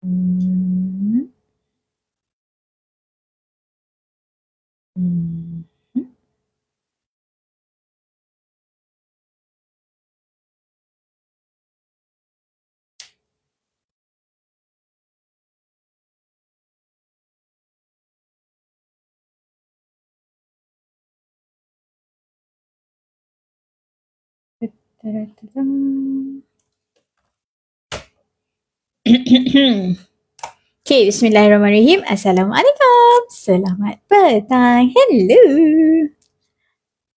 Hmm. Hmm. Okay, bismillahirrahmanirrahim. Assalamualaikum. Selamat petang. Hello.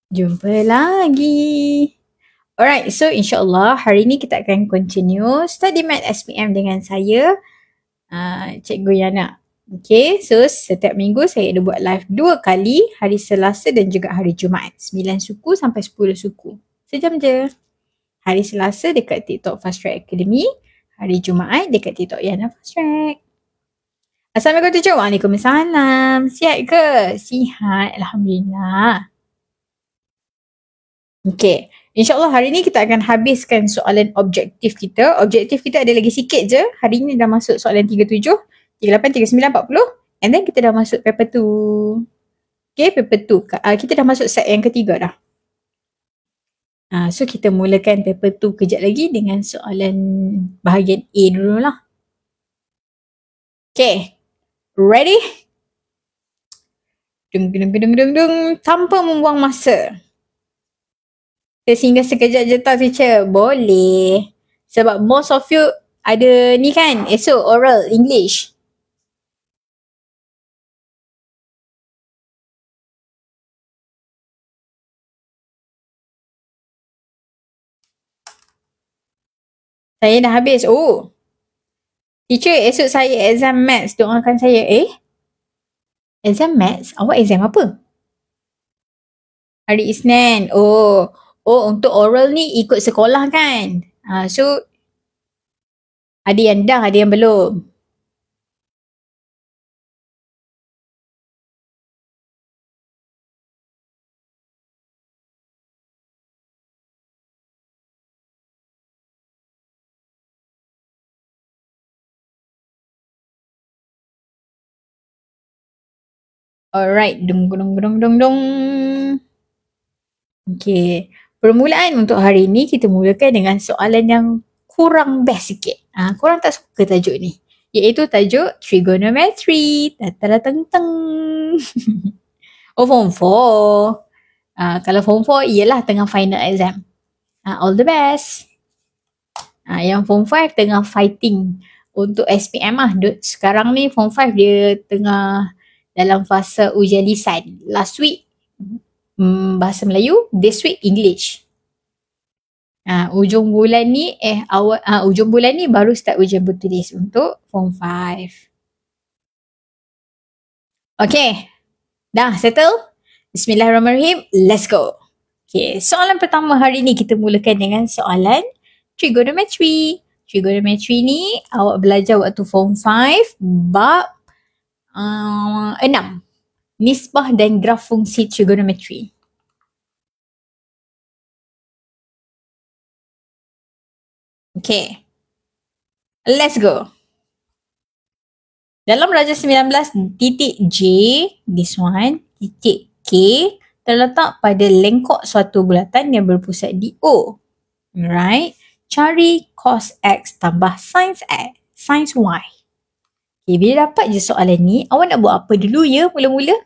Jumpa lagi. Alright, so insyaAllah hari ni kita akan continue study math SPM dengan saya, Cikgu Yana. Okay, so setiap minggu saya ada buat live 2 kali, hari Selasa dan juga hari Jumaat. 9 suku sampai 10 suku. Sejam je. Hari Selasa dekat TikTok Fast Track Academy. Hari Jumaat dekat TikTok Yana Fast Track. Assalamualaikum teacher. Waalaikumsalam. Sihat ke? Sihat. Alhamdulillah. Okay. InsyaAllah hari ni kita akan habiskan soalan objektif kita. Objektif kita ada lagi sikit je. Hari ni dah masuk soalan 37, 38, 39, 40. And then kita dah masuk paper 2. Okay, paper 2. Kita dah masuk set yang ketiga dah. So kita mulakan paper 2 kejap lagi dengan soalan bahagian A dululah. Okay. Ready? Tanpa membuang masa. Singgah sekejap je tak teacher? Boleh. Sebab most of you ada ni kan, esok oral English. Saya dah habis. Oh. Teacher, esok saya exam maths. Doakan saya. Exam maths? Awak exam apa? Hari Isnin. Oh, untuk oral ni ikut sekolah kan? So, ada yang dah, ada yang belum. Alright. Dong. Okay. Permulaan untuk hari ni kita mulakan dengan soalan yang kurang best sikit. Korang tak suka tajuk ni. Iaitu tajuk trigonometry. Teng. Oh, form 4. Kalau form 4 ialah tengah final exam. All the best. Yang form 5 tengah fighting untuk SPM lah. Sekarang ni form 5 dia tengah dalam fasa ujian lisan. Last week bahasa Melayu, this week English. Ujung bulan ni baru start ujian bertulis untuk form 5. Okay. Dah settle? Bismillahirrahmanirrahim. Let's go. Okay, soalan pertama hari ni kita mulakan dengan soalan trigonometry. Trigonometry ni awak belajar waktu form 5 bab 6. Nisbah dan graf fungsi trigonometry. Okay. Let's go. Dalam Raja 19 titik J, this one, titik K, terletak pada lengkok suatu bulatan yang berpusat di O. Alright. Cari cos X tambah sin Y. Okay, bila dapat je soalan ni, awak nak buat apa dulu ya mula-mula?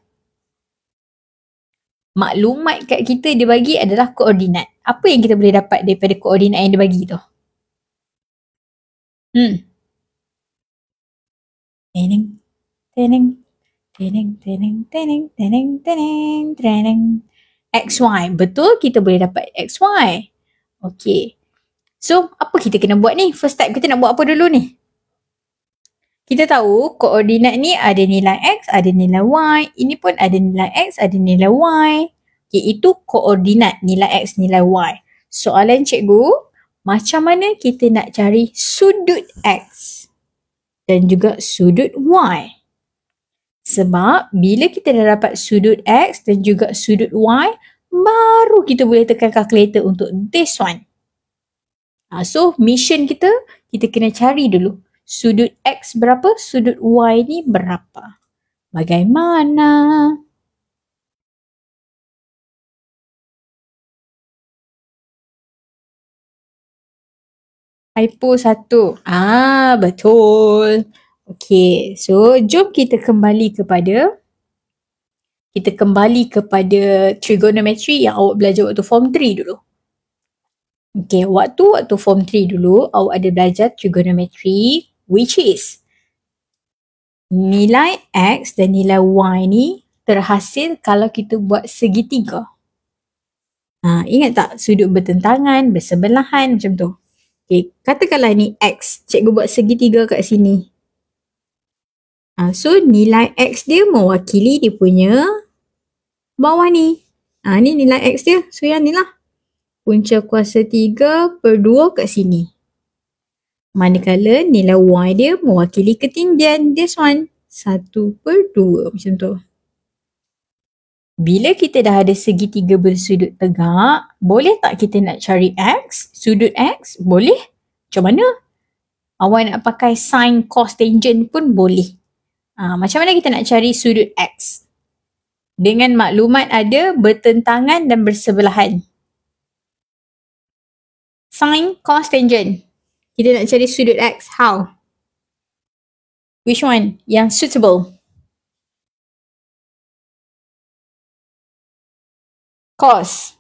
Maklumat kat kita dia bagi adalah koordinat. Apa yang kita boleh dapat daripada koordinat yang dia bagi tu? XY. Betul, kita boleh dapat XY. Okay. So, apa kita kena buat ni? First step kita nak buat apa dulu ni? Kita tahu koordinat ni ada nilai X, ada nilai Y. Ini pun ada nilai X, ada nilai Y. Okay, itu koordinat nilai X, nilai Y. Soalan cikgu, macam mana kita nak cari sudut X dan juga sudut Y? Sebab bila kita dah dapat sudut X dan juga sudut Y, baru kita boleh tekan kalkulator untuk this one. So mission kita kena cari dulu Sudut X berapa? Sudut Y ni berapa? Bagaimana? Hypo 1. Betul. Okay, so jom kita kembali kepada trigonometry yang awak belajar waktu form 3 dulu. Okay, waktu form 3 dulu, awak ada belajar trigonometry, which is nilai X dan nilai Y ni terhasil kalau kita buat segitiga. Ingat tak? Sudut bertentangan, bersebelahan macam tu. Okay, katakanlah ni X, cikgu buat segitiga kat sini. So nilai X dia mewakili dia punya bawah ni. Ni nilai X dia, so yang ni lah. Punca kuasa 3/2 kat sini. Manakala nilai Y dia mewakili ketinggian, this one 1/2 macam tu. Bila kita dah ada segitiga bersudut tegak, boleh tak kita nak cari X? Sudut X? Boleh. Macam mana? Awak nak pakai sin, cos, tangent pun boleh. Macam mana kita nak cari sudut X? Dengan maklumat ada bertentangan dan bersebelahan. Sin, cos, tangent. Kita nak cari sudut X. How? Which one? Yang suitable? Cos.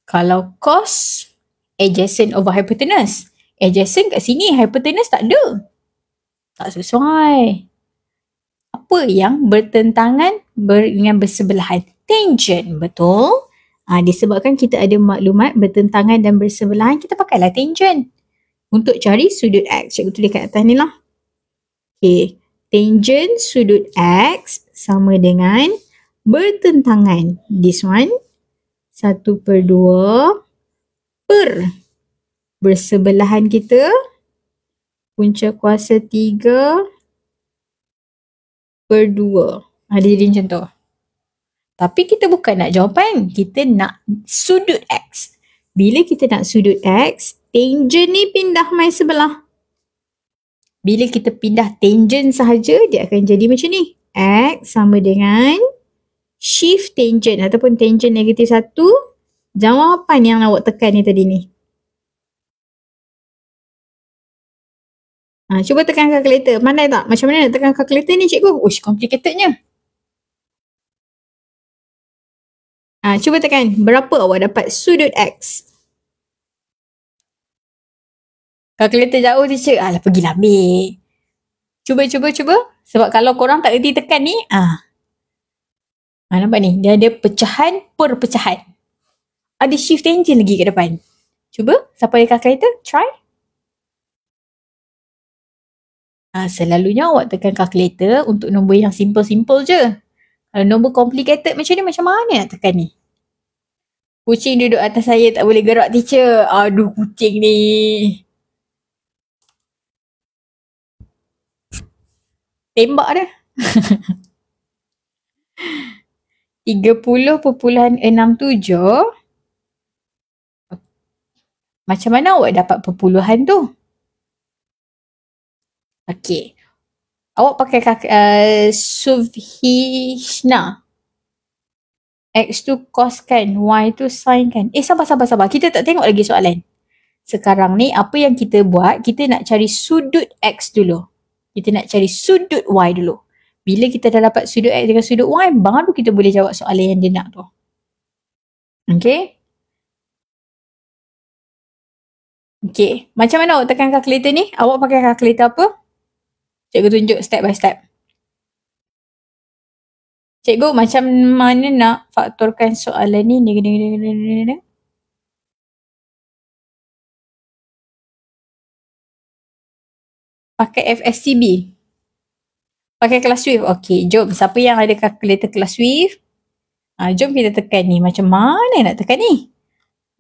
Kalau cos, adjacent over hypotenuse. Adjacent kat sini, hypotenuse tak ada. Tak sesuai. Apa yang bertentangan dengan bersebelahan? Tangent, betul. Disebabkan kita ada maklumat bertentangan dan bersebelahan, kita pakailah tangent. Untuk cari sudut X. Cikgu tulis kat atas ni lah. Okay. Tangent sudut X sama dengan bertentangan. This one 1/2 per bersebelahan kita punca kuasa 3/2. Dia jadi macam tu. Tapi kita bukan nak jawapan. Kita nak sudut X. Bila kita nak sudut X, tangent ni pindah mai sebelah. Bila kita pindah tangent sahaja, dia akan jadi macam ni. X sama dengan shift tangent ataupun tangent -1. Jawapan yang awak tekan ni tadi ni. Cuba tekan kalkulator. Pandai tak? Macam mana nak tekan kalkulator ni cikgu? Uish, complicatednya. Cuba tekan. Berapa awak dapat sudut X? Kalkulator jauh teacher. Alah, pergilah ambil. Cuba. Sebab kalau korang tak reti tekan ni, nampak ni? Dia ada pecahan per pecahan. Ada shift tangent lagi kat depan. Cuba, siapa ada kalkulator? Try. Selalunya awak tekan kalkulator untuk nombor yang simple-simple je. Kalau nombor complicated macam ni, macam mana nak tekan ni? Kucing duduk atas saya tak boleh gerak teacher. Aduh, kucing ni. Tembak dah. 30.67. Macam mana awak dapat perpuluhan tu? Okey. Awak pakai Subhishna. X tu cos kan, Y tu sin kan. Sabar. Kita tak tengok lagi soalan. Sekarang ni apa yang kita buat, kita nak cari sudut X dulu. Kita nak cari sudut Y dulu. Bila kita dah dapat sudut X dengan sudut Y, baru kita boleh jawab soalan yang dia nak tu. Okay. Okay. Macam mana awak tekan kalkulator ni? Awak pakai kalkulator apa? Cikgu tunjuk step by step. Cikgu macam mana nak faktorkan soalan ni? Pakai FSCB. Pakai kelas Swift. Okey, jom. Siapa yang ada kalkulator kelas Swift? Jom kita tekan ni. Macam mana nak tekan ni?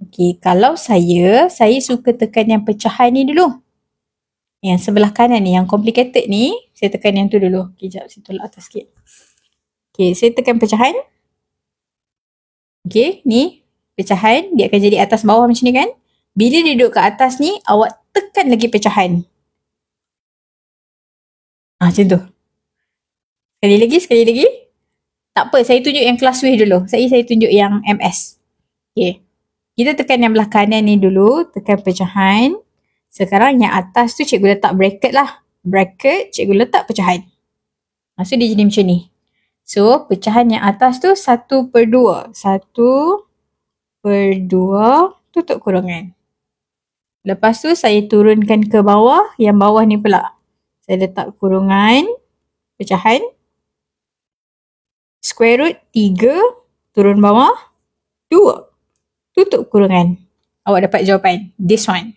Okey, kalau saya suka tekan yang pecahan ni dulu. Yang sebelah kanan ni, yang complicated ni, saya tekan yang tu dulu. Okey, sekejap. Saya tolak atas sikit. Okey, saya tekan pecahan. Okey, ni pecahan. Dia akan jadi atas bawah macam ni kan? Bila dia duduk ke atas ni, awak tekan lagi pecahan. Macam tu. Sekali lagi. Tak apa, saya tunjuk yang kelas wave dulu. Saya tunjuk yang MS. Okay. Kita tekan yang belah kanan ni dulu, tekan pecahan. Sekarang yang atas tu cikgu letak bracket lah. Bracket, cikgu letak pecahan. So dia jadi macam ni. So pecahan yang atas tu 1/2. 1/2 tutup kurungan. Lepas tu saya turunkan ke bawah, yang bawah ni pula. Saya letak kurungan, pecahan. Square root 3, turun bawah, 2. Tutup kurungan. Awak dapat jawapan. This one.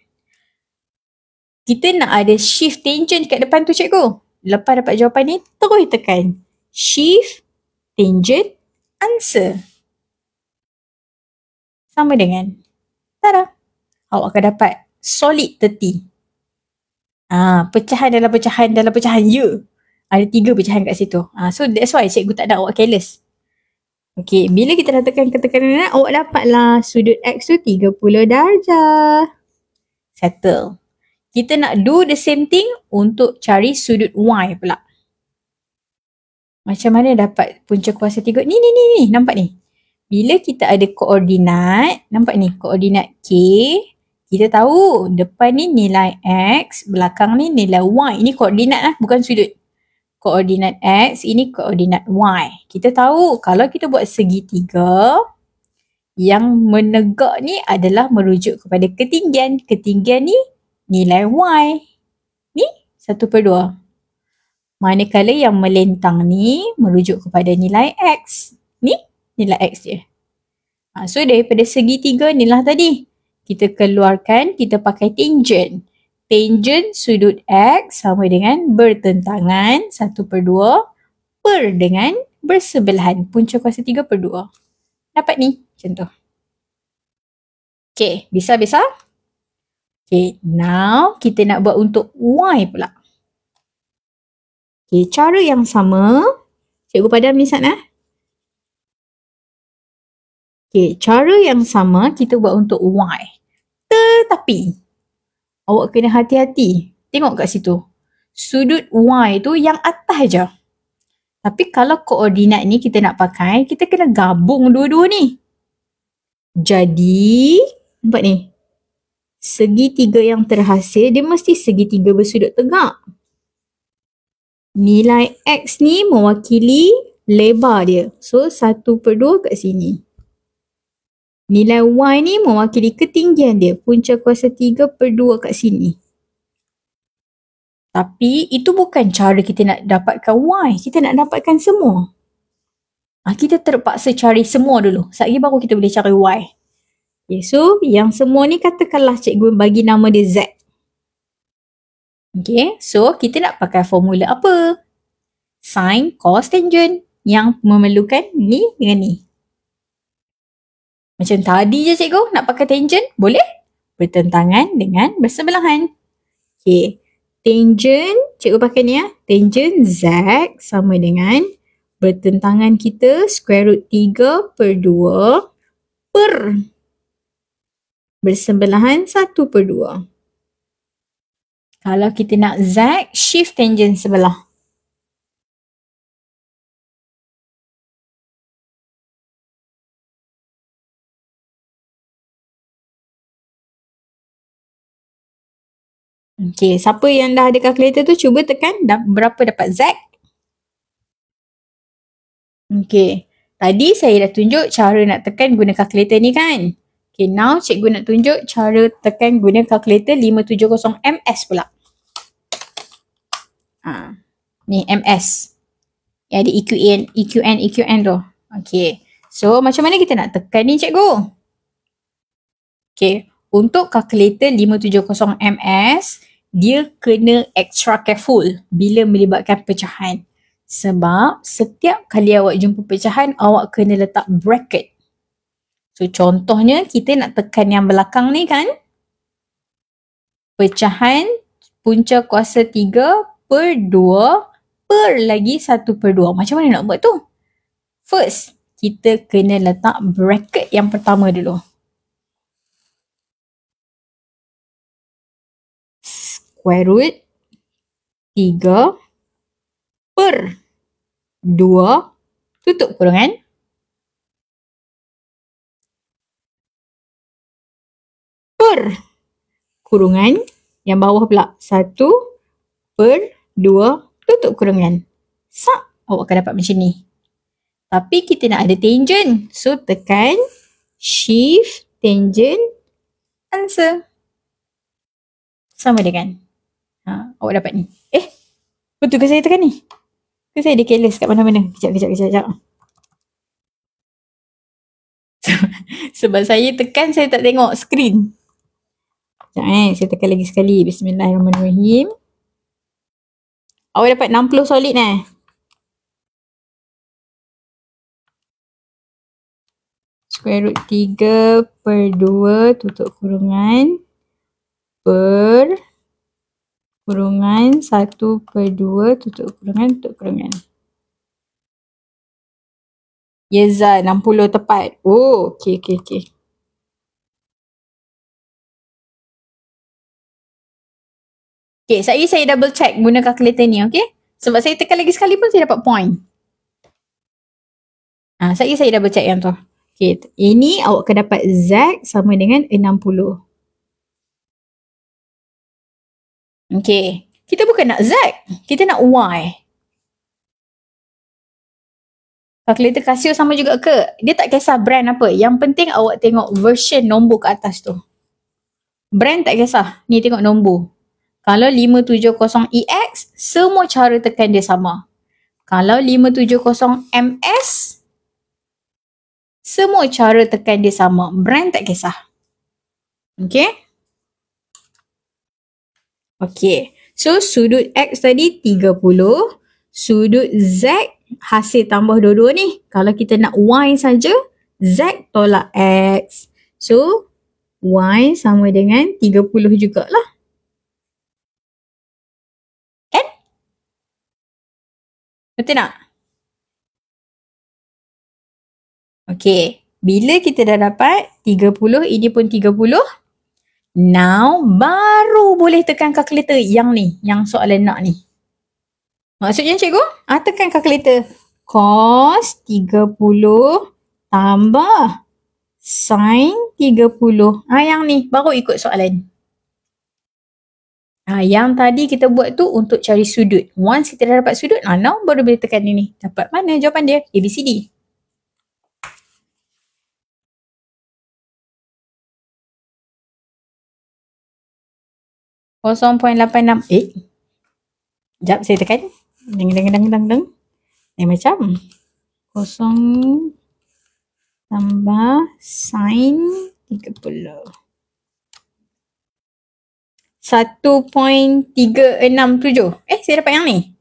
Kita nak ada shift tangent kat depan tu cikgu. Lepas dapat jawapan ni, terus tekan. Shift, tangent, answer. Sama dengan. Tada. Awak akan dapat solid 30. Pecahan dalam pecahan. Ya. Ada 3 pecahan kat situ. So that's why cikgu tak nak awak careless. Okay, bila kita dah tekan ketekanan, awak dapatlah sudut X tu 30 darjah. Settle. Kita nak do the same thing untuk cari sudut Y pula. Macam mana dapat punca kuasa 3? Ni. Nampak ni? Bila kita ada koordinat, nampak ni? Koordinat K. Kita tahu depan ni nilai X, belakang ni nilai Y. Ini koordinat lah, bukan sudut. Koordinat X, ini koordinat Y. Kita tahu kalau kita buat segitiga, yang menegak ni adalah merujuk kepada ketinggian. Ketinggian ni nilai Y. Ni 1/2. Manakala yang melentang ni merujuk kepada nilai X. Ni nilai X je. So daripada segitiga ni lah tadi. Kita keluarkan, kita pakai tangent. Tangent sudut X sama dengan bertentangan 1/2 per dengan bersebelahan. Punca kuasa 3/2. Dapat ni, macam tu. Okay, bisa? Okay, now kita nak buat untuk Y pula. Okay, cara yang sama. Cikgu padam ni sana. Okay, cara yang sama kita buat untuk Y. Tetapi, awak kena hati-hati. Tengok kat situ. Sudut Y tu yang atas je. Tapi kalau koordinat ni kita nak pakai, kita kena gabung dua-dua ni. Jadi, nampak ni? Segitiga yang terhasil, dia mesti segitiga bersudut tegak. Nilai X ni mewakili lebar dia. So, 1/2 kat sini. Nilai Y ni mewakili ketinggian dia. Punca kuasa 3/2 kat sini. Tapi itu bukan cara kita nak dapatkan Y. Kita nak dapatkan semua. Kita terpaksa cari semua dulu. Sekejap lagi baru kita boleh cari Y. Okay, so yang semua ni katakanlah cikgu bagi nama dia Z. Okay, so kita nak pakai formula apa? Sin, cos, tangent. Yang memerlukan ni dengan ni. Macam tadi je cikgu nak pakai tangent, boleh? Bertentangan dengan bersebelahan. Okay. Tangent, cikgu pakai ni ya. Tangent Z sama dengan bertentangan kita square root 3/2 per bersebelahan 1/2. Kalau kita nak Z, shift tangent sebelah. Okay, siapa yang dah ada kalkulator tu cuba tekan berapa dapat Z. Okay, tadi saya dah tunjuk cara nak tekan guna kalkulator ni kan. Okay, now cikgu nak tunjuk cara tekan guna kalkulator 570 MS pula. Ni MS. Yang ada EQN tu. Okay, so macam mana kita nak tekan ni cikgu? Okay, untuk kalkulator 570 MS, dia kena extra careful bila melibatkan pecahan. Sebab setiap kali awak jumpa pecahan, awak kena letak bracket. So contohnya kita nak tekan yang belakang ni kan. Pecahan punca kuasa 3/2 per lagi 1/2. Macam mana nak buat tu? First, kita kena letak bracket yang pertama dulu. square root 3 per 2 tutup kurungan per kurungan yang bawah pula 1 per 2 tutup kurungan. Awak akan dapat macam ni. Tapi kita nak ada tangent. So tekan shift tangent answer. Sama dengan awak dapat ni. Betul ke saya tekan ni? Ke saya ada careless kat mana-mana? Kejap. Sebab saya tekan, saya tak tengok skrin. Sekejap saya tekan lagi sekali. Bismillahirrahmanirrahim. Awak dapat 60 solid Square root 3 per 2 tutup kurungan per kurungan 1 per 2 tutup kurungan. Yeza 60 tepat. Oh, okey. Okay, saya double check guna kalkulator ni, okay? Sebab saya tekan lagi sekali pun saya dapat point. Saya double check yang tu. Okay, ini awak akan dapat Z sama dengan 60. Okay, kita bukan nak Z, kita nak Y. Kalkulator Casio sama juga ke? Dia tak kisah brand apa. Yang penting awak tengok version nombor kat atas tu. Brand tak kisah. Ni tengok nombor. Kalau 570EX, semua cara tekan dia sama. Kalau 570MS, semua cara tekan dia sama. Brand tak kisah. Okay? Okay. So, sudut X tadi 30. Sudut Z hasil tambah dua-dua ni. Kalau kita nak Y saja, Z tolak X. So, Y sama dengan 30 jugalah. Kan? Betul tak? Okay. Bila kita dah dapat 30, ini pun 30. Now, baru boleh tekan kalkulator yang ni. Yang soalan nak ni. Maksudnya cikgu, tekan kalkulator. Cos 30 tambah sin 30. Yang ni, baru ikut soalan. Yang tadi kita buat tu untuk cari sudut. Once kita dah dapat sudut, now baru boleh tekan ni. Dapat mana jawapan dia? ABCD. .86. Sekejap saya tekan. Deng. Macam 0 tambah sin 30. 1.367. Saya dapat yang ni.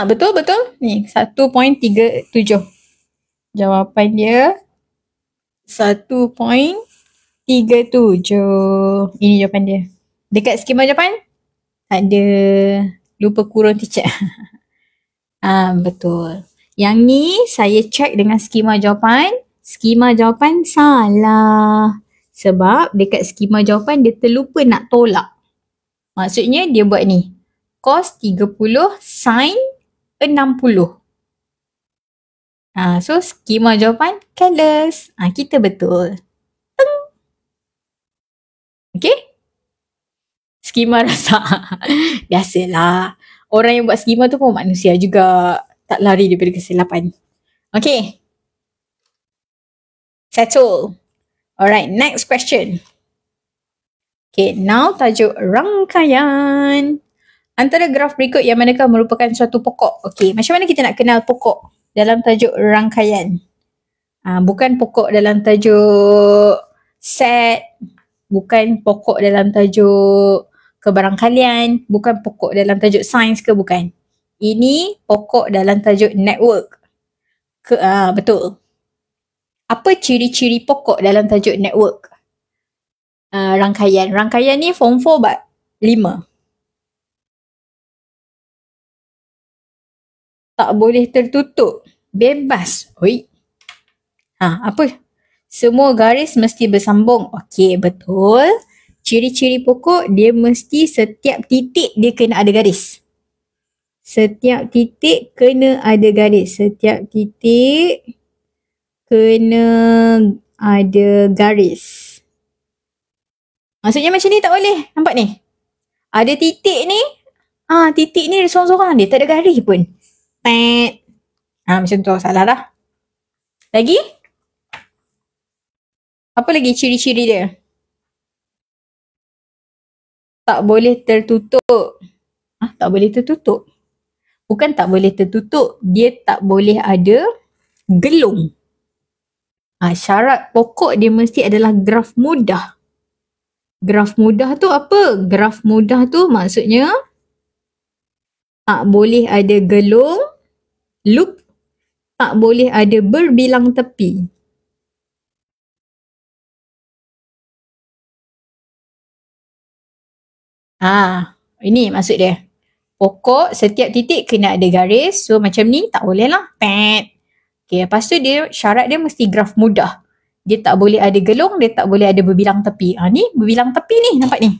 Betul. Ni 1.37. Jawapan dia 1.37. Ini jawapan dia. Dekat skema jawapan? Ada. Lupa kurung teacher. Betul. Yang ni saya check dengan skema jawapan. Skema jawapan salah. Sebab dekat skema jawapan dia terlupa nak tolak. Maksudnya dia buat ni. Cos 30 sin 60. So skema jawapan careless. Kita betul. Okay? Skema rasa. Biasalah. Orang yang buat skema tu pun manusia juga. Tak lari daripada kesilapan. Okay. Settle. Alright, next question. Okay, now tajuk rangkaian. Antara graf berikut yang manakah merupakan suatu pokok? Okay, macam mana kita nak kenal pokok dalam tajuk rangkaian? Bukan pokok dalam tajuk set. Bukan pokok dalam tajuk kebarangkalian, bukan pokok dalam tajuk sains ke, bukan. Ini pokok dalam tajuk network. Betul. Apa ciri-ciri pokok dalam tajuk network? Rangkaian. Rangkaian ni form 4 bab 5. Tak boleh tertutup. Bebas. Apa? Semua garis mesti bersambung. Okey, betul. Ciri-ciri pokok, dia mesti setiap titik dia kena ada garis. Setiap titik kena ada garis. Setiap titik kena ada garis. Maksudnya macam ni tak boleh. Nampak ni? Ada titik ni. Titik ni sorang-sorang dia. Tak ada garis pun. Pet. Macam tu. Salah dah. Lagi? Apa lagi ciri-ciri dia? Tak boleh tertutup. Tak boleh tertutup. Bukan tak boleh tertutup. Dia tak boleh ada gelung. Syarat pokok dia mesti adalah graf mudah. Graf mudah tu apa? Graf mudah tu maksudnya tak boleh ada gelung, loop, tak boleh ada berbilang tepi. Ini maksud dia. Pokok setiap titik kena ada garis. So macam ni tak boleh lah. Pet. Okay, lepas tu dia syarat dia mesti graf mudah. Dia tak boleh ada gelung, dia tak boleh ada berbilang tepi. Ni berbilang tepi ni, nampak ni.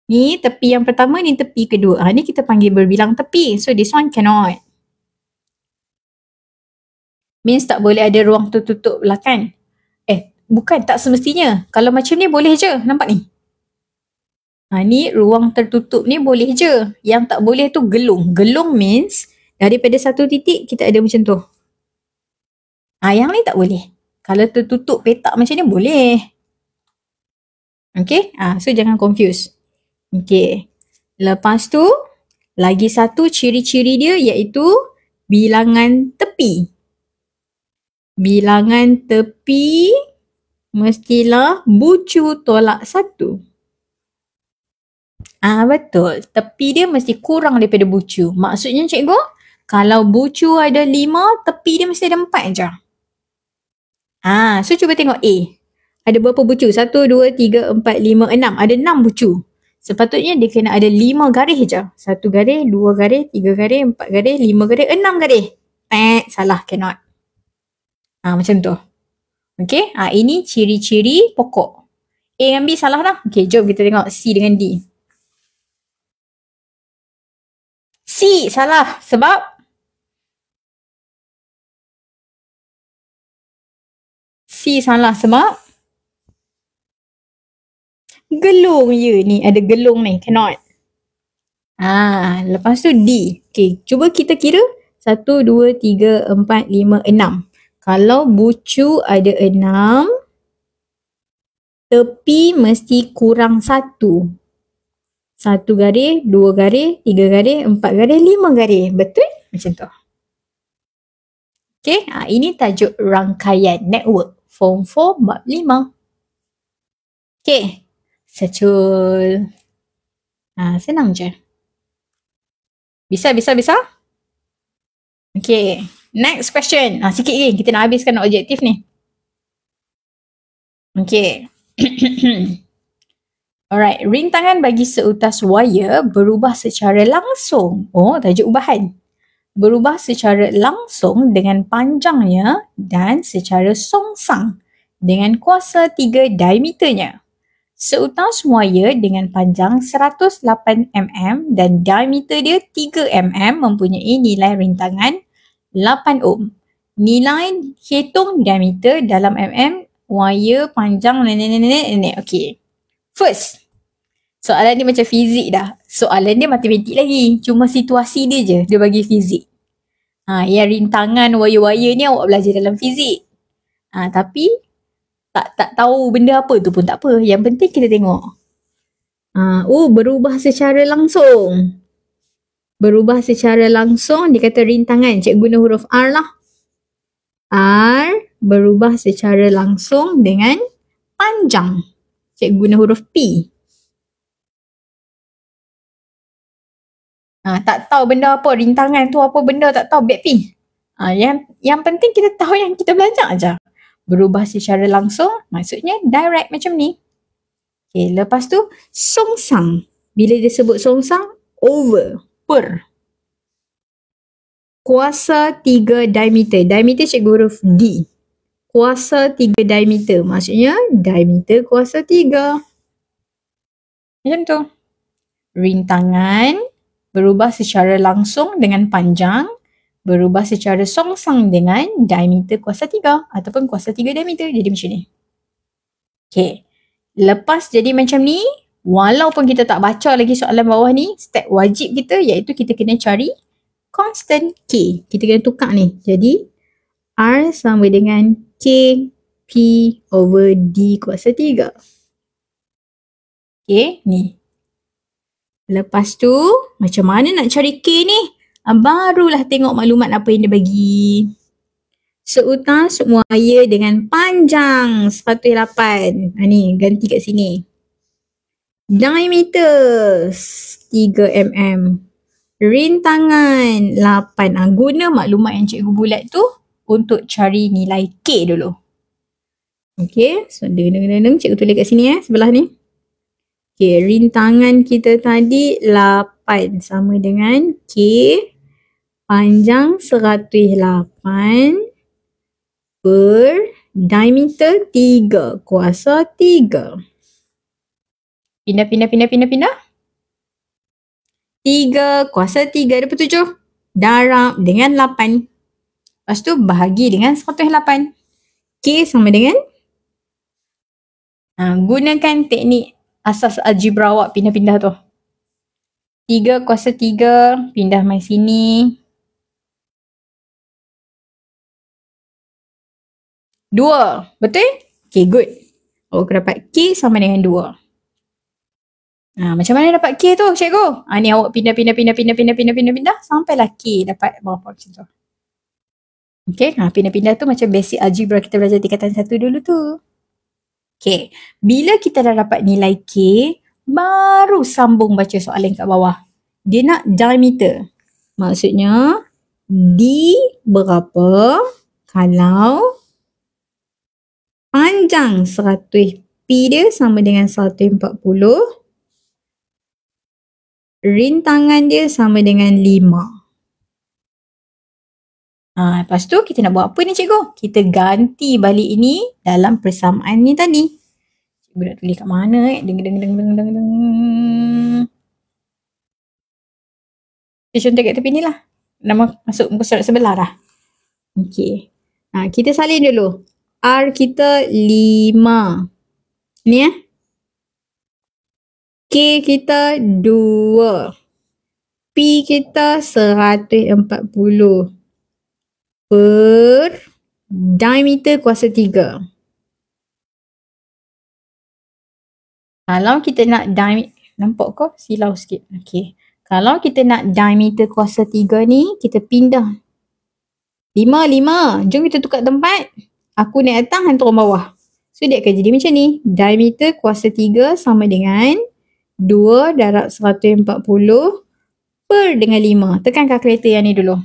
Ni tepi yang pertama, ni tepi kedua. Ni kita panggil berbilang tepi. So this one cannot. Means tak boleh ada ruang tertutup lah kan. Bukan, tak semestinya. Kalau macam ni boleh je, nampak ni. Ni ruang tertutup ni boleh je. Yang tak boleh tu gelung. Gelung means daripada satu titik kita ada macam tu. Yang ni tak boleh. Kalau tertutup petak macam ni boleh. Okay, so jangan confuse. Okay, lepas tu lagi satu ciri-ciri dia iaitu bilangan tepi. Bilangan tepi mestilah bucu tolak 1. Betul. Tepi dia mesti kurang daripada bucu. Maksudnya cikgu, kalau bucu ada 5, tepi dia mesti ada 4 je. So cuba tengok A. Ada berapa bucu? 1, 2, 3, 4, 5, 6. Ada 6 bucu. Sepatutnya dia kena ada 5 garis je. 1 garis, 2 garis, 3 garis, 4 garis, 5 garis, 6 garis. Salah, cannot. Macam tu. Okay, ini ciri-ciri pokok. A dengan B salah dah. Okay, jom kita tengok C dengan D. C salah sebab gelung je ni. Ada gelung ni. Cannot. Lepas tu D. Okay, cuba kita kira. 1, 2, 3, 4, 5, 6. Kalau bucu ada 6, tepi mesti kurang 1. 1 garis, 2 garis, 3 garis, 4 garis, 5 garis. Betul? Macam tu. Okay, ini tajuk rangkaian network. Form 4 bab 5. Okay, secul. Senang je. Bisa? Okay, next question. Sikit lagi, kita nak habiskan objektif ni. Okay. Alright, rintangan bagi seutas wayar berubah secara langsung. Tajuk ubahan. Berubah secara langsung dengan panjangnya dan secara songsang dengan kuasa 3 diameternya. Seutas wayar dengan panjang 108 mm dan diameter dia 3 mm mempunyai nilai rintangan 8 ohm. Nilai hitung diameter dalam mm, wayar panjang Okay. First, soalan dia macam fizik dah. Soalan dia matematik lagi. Cuma situasi dia je, dia bagi fizik. Yang rintangan wayar-wayar ni awak belajar dalam fizik. Tapi tak tahu benda apa tu pun tak apa. Yang penting kita tengok. Berubah secara langsung. Berubah secara langsung, dia kata rintangan. Cikgu guna huruf R lah. R berubah secara langsung dengan panjang. Cikgu guna huruf P. Tak tahu benda apa, rintangan tu apa benda tak tahu, back P. Yang penting kita tahu yang kita belajar aja. Berubah secara langsung, maksudnya direct macam ni. Okay, lepas tu songsang. Bila dia sebut songsang, over, per. Kuasa 3 diameter. Diameter cikgu huruf D. Kuasa 3 diameter. Maksudnya diameter kuasa 3. Macam tu. Rintangan berubah secara langsung dengan panjang, berubah secara songsang dengan diameter kuasa 3 ataupun kuasa 3 diameter. Jadi macam ni. Okay. Lepas jadi macam ni, walaupun kita tak baca lagi soalan bawah ni, step wajib kita iaitu kita kena cari constant K. Kita kena tukar ni. Jadi, R sama dengan K P over D kuasa 3. Okay, ni. Lepas tu, macam mana nak cari K ni? Barulah tengok maklumat apa yang dia bagi. Seutar semuanya dengan panjang 108. Ni, ganti kat sini. Diameter 3 mm. Rintangan 8. Guna maklumat yang cikgu bulat tu untuk cari nilai K dulu. Okay, so deng-deng cikgu tulis kat sini sebelah ni. Okay, rintangan kita tadi 8 sama dengan K panjang 108 per diameter 3 kuasa 3. Pindah. 3 kuasa 3 dapat 7. Darab dengan 8. Lepas tu bahagi dengan 108. K sama dengan gunakan teknik asas algebra awak pindah-pindah tu. 3 kuasa 3 pindah mai sini. 2. Betul? Okay, good. Awak dapat K sama dengan 2. Macam mana dapat K tu, cikgu? Ni awak pindah sampailah K dapat berapa macam tu. Okay, pindah-pindah tu macam basic algebra kita belajar tingkatan 1 dulu tu. Okay, bila kita dah dapat nilai K, baru sambung baca soalan kat bawah. Dia nak diameter. Maksudnya, D berapa kalau panjang 100 P dia sama dengan 140, rintangan dia sama dengan 5. Lepas tu kita nak buat apa ni cikgu? Kita ganti balik ini dalam persamaan ni tadi. Cikgu nak tulis kat mana Deng. Kita contoh kat tepi ni lah. Nama masuk muka surat sebelah dah. Okay. Kita salin dulu. R kita 5. Ni K kita 2. P kita 140. Per diameter kuasa 3. Kalau kita nak diameter, nampak ke? Silau sikit. Okay. Kalau kita nak diameter kuasa 3 ni, kita pindah. 5. Jom kita tukar tempat. Aku naik atas, hantar orang bawah. So dia akan jadi macam ni. Diameter kuasa 3 sama dengan 2 darab 140 per dengan 5. Tekan kalkulator yang ni dulu.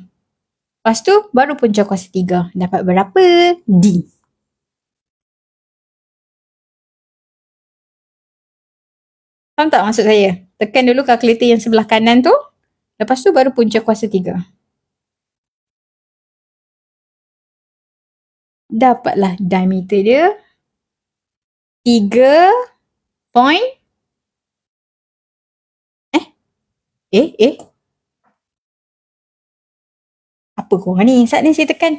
Lepas tu, baru punca kuasa 3. Dapat berapa? D. Faham tak maksud saya? Tekan dulu kalkulator yang sebelah kanan tu. Lepas tu, baru punca kuasa 3. Dapatlah diameter dia. 3 point. Apa korang ni? Saat ni saya tekan.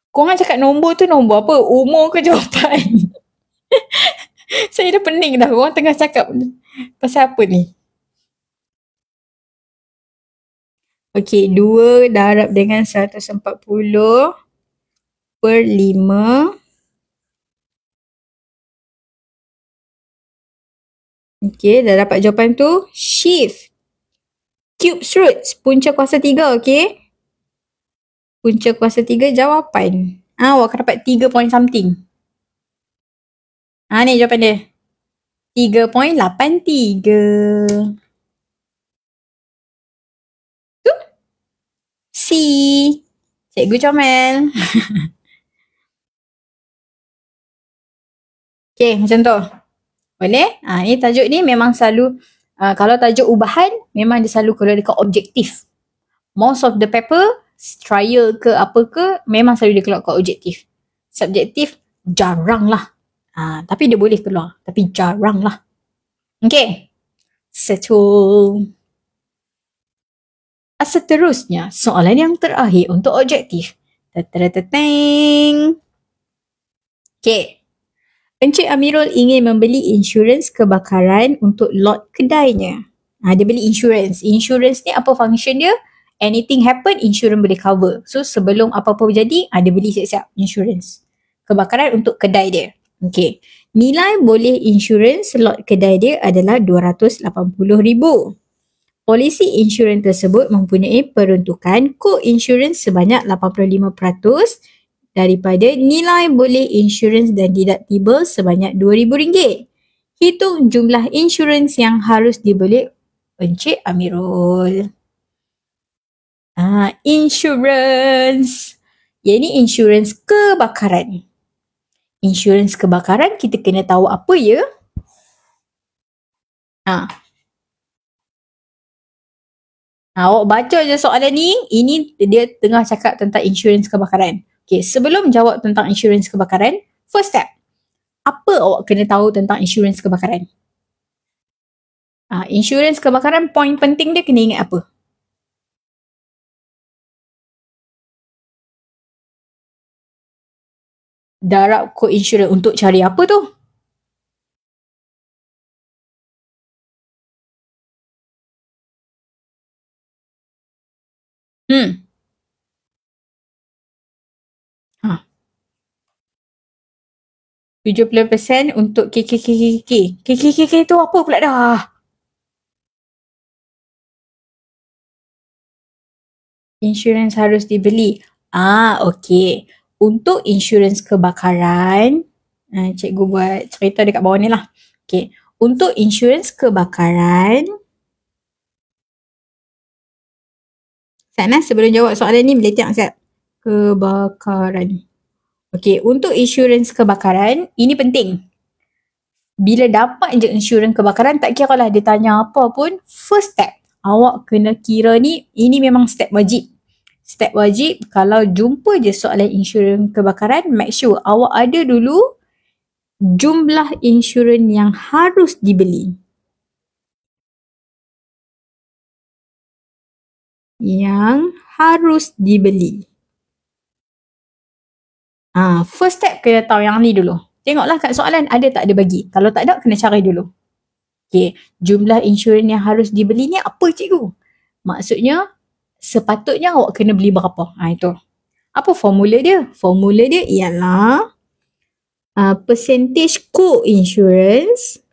Korang cakap nombor tu nombor apa? Umur ke jawapan? Saya dah pening dah. Korang tengah cakap pasal apa ni? Okey, 2 darab dengan 140 per 5. Okey, dah dapat jawapan tu. Shift. Cube roots. Punca kuasa 3, okey? Punca kuasa 3 jawapan. Awak akan dapat 3 point something. Ni jawapan dia. 3.83. Tu. C. Cikgu comel. Okay, macam tu. Boleh? Ni tajuk ni memang selalu, kalau tajuk ubahan, memang dia selalu keluar dekat objektif. Most of the paper, trial ke apa ke, memang selalu dia keluar kat objektif. Subjektif, jarang lah. Tapi dia boleh keluar. Tapi jarang lah. Okay. Settle. Seterusnya, soalan yang terakhir untuk objektif. Teteteteng. Okay. Encik Amirul ingin membeli insurans kebakaran untuk lot kedainya. Dia beli insurans. Insurans ni apa function dia? Anything happen, insurans boleh cover. So sebelum apa-apa berjadi, dia beli siap-siap insurans kebakaran untuk kedai dia. Okay. Nilai boleh insurans lot kedai dia adalah RM280,000. Polisi insurans tersebut mempunyai peruntukan co-insurans sebanyak 85% daripada nilai boleh insurans dan deductible sebanyak RM2,000. Hitung jumlah insurans yang harus dibeli Encik Amirul. Insurans. Yang ni insurans kebakaran. Insurans kebakaran kita kena tahu apa ya? Awak baca je soalan ni. Ini dia tengah cakap tentang insurans kebakaran. Okay, sebelum jawab tentang insurans kebakaran, first step. Apa awak kena tahu tentang insurans kebakaran? Insurans kebakaran, poin penting dia kena ingat apa? Darab co-insurance untuk cari apa tu? Hmm. 70% untuk KKKKK. KKKK tu apa pula dah? Insurans harus dibeli. Okey. Untuk insurans kebakaran, cikgu buat cerita dekat bawah ni lah. Okey. Untuk insurans kebakaran, sana sebelum jawab soalan ni, boleh tengok siap. Kebakaran. Okey, untuk insurans kebakaran, ini penting. Bila dapat je insurans kebakaran, tak kira lah dia tanya apa pun, first step, awak kena kira ni, ini memang step wajib. Step wajib, kalau jumpa je soalan insurans kebakaran, make sure awak ada dulu jumlah insurans yang harus dibeli. Yang harus dibeli. First step kena tahu yang ni dulu. Tengoklah kat soalan ada tak ada bagi. Kalau tak ada, kena cari dulu. Okay, jumlah insurans yang harus dibeli ni apa cikgu? Maksudnya, sepatutnya awak kena beli berapa? Itu. Apa formula dia? Formula dia ialah percentage co-insurance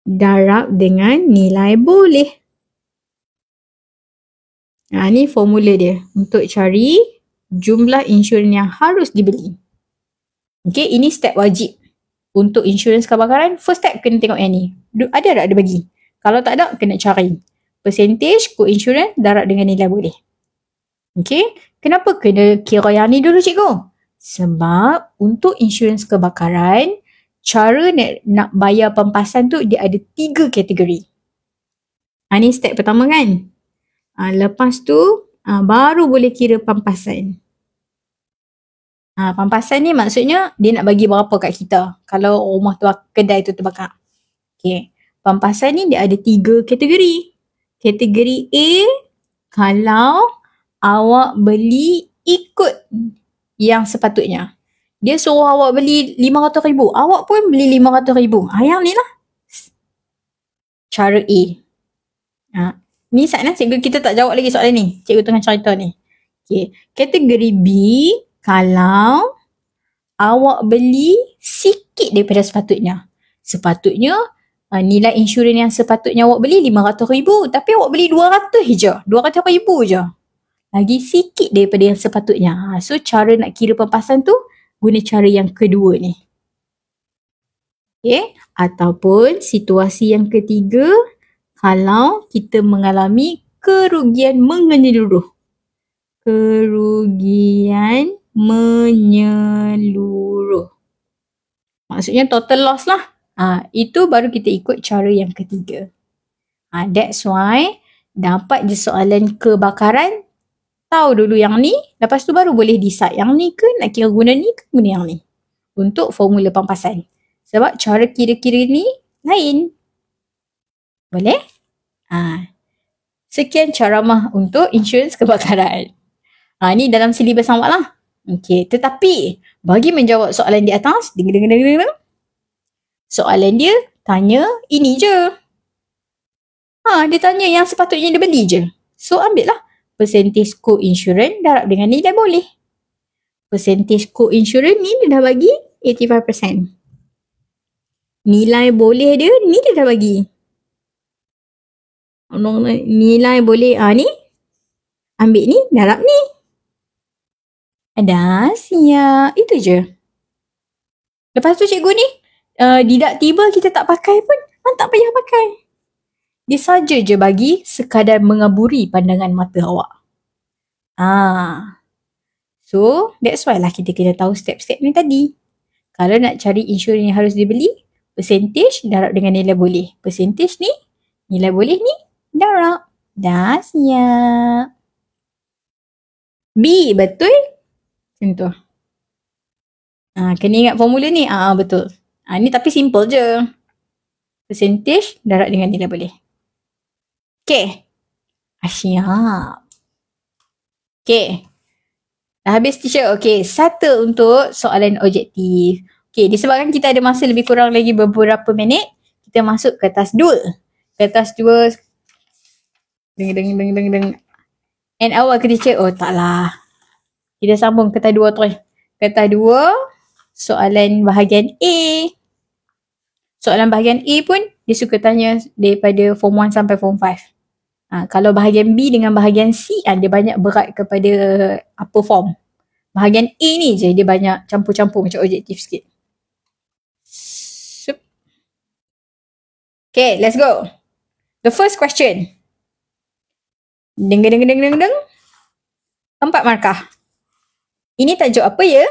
darab dengan nilai boleh. Ni formula dia untuk cari jumlah insurans yang harus dibeli. Okay, ini step wajib. Untuk insurans kebakaran, first step kena tengok yang ni. Ada tak ada bagi? Kalau tak ada, kena cari. Percentage co-insurance darab dengan nilai boleh. Okay, kenapa kena kira yang ni dulu cikgu? Sebab untuk insurans kebakaran, cara nak bayar pempasan tu dia ada 3 kategori. Ni step pertama kan? Lepas tu baru boleh kira pampasan. Pampasan ni maksudnya dia nak bagi berapa kat kita kalau rumah tu kedai tu terbakar. Okay. Pampasan ni dia ada 3 kategori. Kategori A, kalau awak beli ikut yang sepatutnya. Dia suruh awak beli RM500,000. Awak pun beli RM500,000. Yang ni lah. Cara A. Ni sana cikgu kita tak jawab lagi soalan ni. Cikgu tengah cerita ni. Okay. Kategori B, kalau awak beli sikit daripada sepatutnya. Sepatutnya nilai insurans yang sepatutnya awak beli RM500,000 tapi awak beli RM200 je. RM200,000 je. Lagi sikit daripada yang sepatutnya. So cara nak kira pempasan tu guna cara yang kedua ni. Okay. Ataupun situasi yang ketiga, kalau kita mengalami kerugian menyeluruh. Kerugian menyeluruh. Maksudnya total loss lah. Itu baru kita ikut cara yang ketiga. That's why dapat je soalan kebakaran, tahu dulu yang ni, lepas tu baru boleh decide yang ni ke nak kira guna ni ke guna yang ni. Untuk formula pampasan. Sebab cara kira-kira ni lain. Boleh? Sekian ceramah untuk insurans kebakaran. Ni dalam silibus awak lah. Okey, tetapi bagi menjawab soalan di atas, soalan dia tanya ini je. Dia tanya yang sepatutnya dia beli je. So ambil lah percentage co-insurance darab dengan nilai boleh. Percentage co-insurance ni dia dah bagi 85%. Nilai boleh dia ni dia dah bagi. Nilai boleh ni ambil ni darab ni. Dah siap. Itu je. Lepas tu cikgu ni tidak tiba kita tak pakai pun tak payah pakai. Dia saja je bagi sekadar mengaburi pandangan mata awak. So that's why lah kita kena tahu step-step ni tadi. Kalau nak cari insurans yang harus dibeli, percentage darab dengan nilai boleh. Percentage ni, nilai boleh ni, darab. Dah siap. B, betul? Macam tu. Kena ingat formula ni. Betul. Ni tapi simple je. Percentage darab dengan nilai boleh. Okay. Siap. Okay. Dah habis teacher. Okay. Satu untuk soalan objektif. Okay. Disebabkan kita ada masa lebih kurang lagi beberapa minit, kita masuk ke task 2. Ke task 2. And awak ke teacher? Oh taklah. Kita sambung ke task 2 tu. Ke task 2. Soalan bahagian A. Soalan bahagian A pun dia suka tanya daripada form 1 sampai form 5. Kalau bahagian B dengan bahagian C dia banyak berat kepada upper form. Bahagian A ni je dia banyak campur-campur macam objektif sikit. Okay, let's go. The first question. Deng. 4 markah. Ini tajuk apa ya?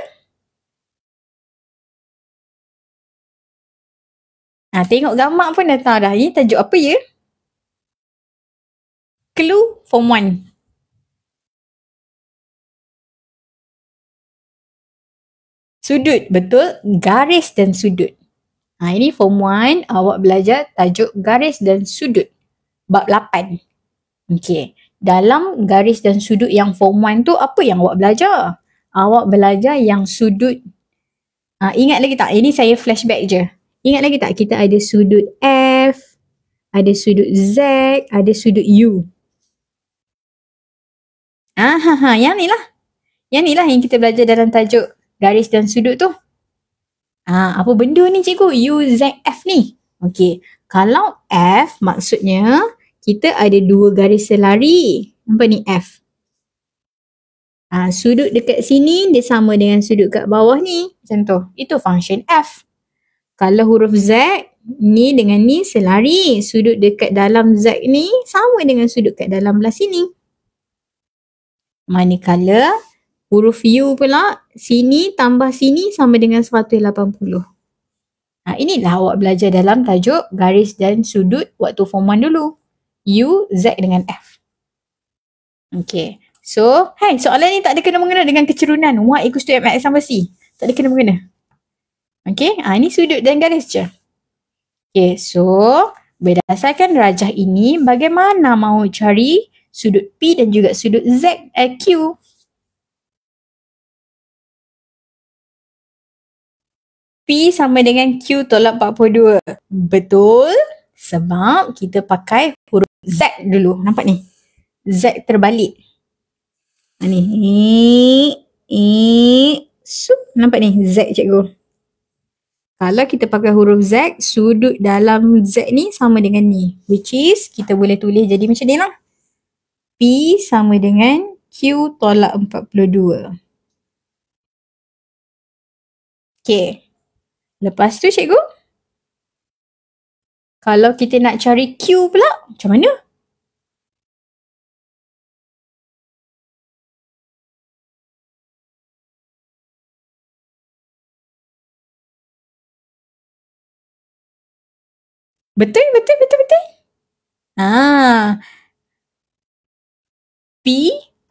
Tengok gambar pun dah tahu dah. Ini tajuk apa ya? Clue form 1. Sudut, betul. Garis dan sudut. Ini form 1 awak belajar tajuk garis dan sudut. Bab 8. Okey. Dalam garis dan sudut yang form 1 tu apa yang awak belajar? Awak belajar yang sudut. Ingat lagi tak? Ini saya flashback je. Ingat lagi tak? Kita ada sudut F, ada sudut Z, ada sudut U. Yang ni lah. Yang ni lah yang kita belajar dalam tajuk garis dan sudut tu. Apa benda ni cikgu? U, Z, F ni. Okey. Kalau F maksudnya kita ada 2 garis selari. Nampak ni F. Sudut dekat sini dia sama dengan sudut kat bawah ni. Macam tu. Itu function F. Kalau huruf Z, ni dengan ni selari. Sudut dekat dalam Z ni sama dengan sudut kat dalam belah sini. Manakala huruf U pula, sini tambah sini sama dengan 180. Inilah awak belajar dalam tajuk garis dan sudut waktu form 1 dulu. U, Z dengan F. Okay. So, soalan ni tak ada kena-mengena dengan kecerunan. Y equals to MX sama C. Tak ada kena-mengena. Okay. Ini sudut dan garis je. Okay. So, berdasarkan rajah ini, bagaimana mahu cari sudut P dan juga sudut Z, Q? P sama dengan Q tolak 42. Betul. Sebab kita pakai huruf Z dulu. Nampak ni? Z terbalik. Ni. Nampak ni? Z cikgu. Kalau kita pakai huruf Z, sudut dalam Z ni sama dengan ni. Which is, kita boleh tulis jadi macam ni lah. P sama dengan Q tolak 42. Okay. Lepas tu cikgu, kalau kita nak cari Q pula, macam mana? Betul. P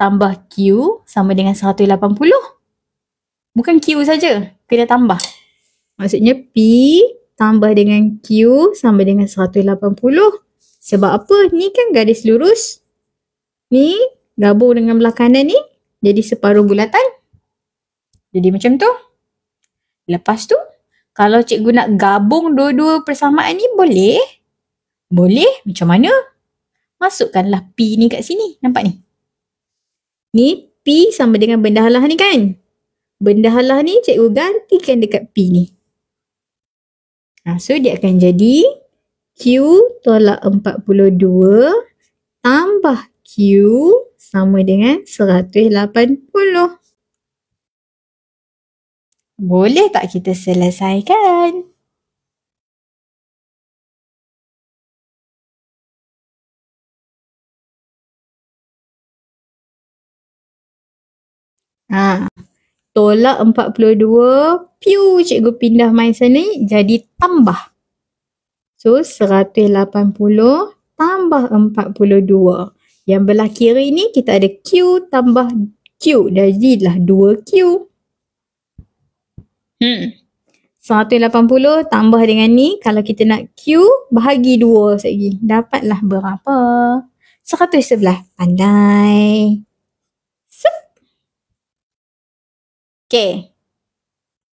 tambah Q sama dengan 180. Bukan Q saja, kena tambah. Maksudnya P tambah dengan Q sama dengan 180. Sebab apa? Ni kan garis lurus. Ni gabung dengan belah kanan ni jadi separuh bulatan. Jadi macam tu. Lepas tu, kalau cikgu nak gabung dua-dua persamaan ni boleh? Boleh. Macam mana? Masukkanlah P ni kat sini. Nampak ni? Ni P sama dengan benda halah ni kan? Benda halah ni cikgu gantikan dekat P ni. So dia akan jadi Q tolak 42 tambah Q sama dengan 180. Boleh tak kita selesaikan? Tolak 42, piu cikgu pindah main sana jadi tambah. So 180 tambah 42. Yang belah kiri ni kita ada Q tambah Q. Jadilah 2Q. 180 tambah dengan ni, kalau kita nak Q, bahagi 2 lagi. Dapatlah berapa? 111. Pandai. Okay.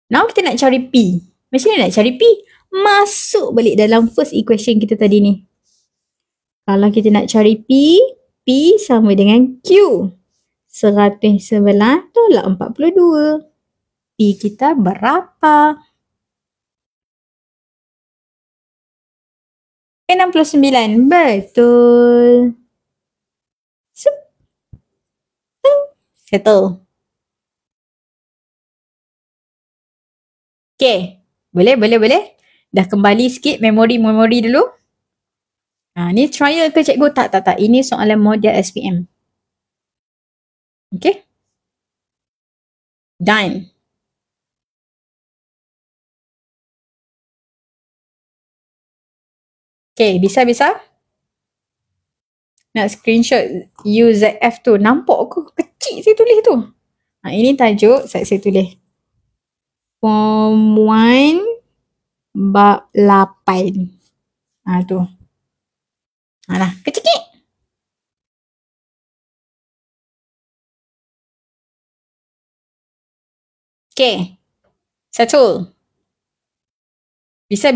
Now kita nak cari P. Macam mana nak cari P? Masuk balik dalam first equation kita tadi ni. Kalau kita nak cari P, P sama dengan Q. 111 tolak 42. P kita berapa? 69. Betul. Settle. Okay. Boleh. Dah kembali sikit memori dulu. Ni trial ke cikgu? Tak. Ini soalan model SPM. Okay. Done. Okay, bisa? Nak screenshot UZF tu. Nampak ke kecil saya tulis tu? Ini tajuk saya tulis. Form 1 bab 8. Tu. Nah, kecil. Okay. Settle. Bisa?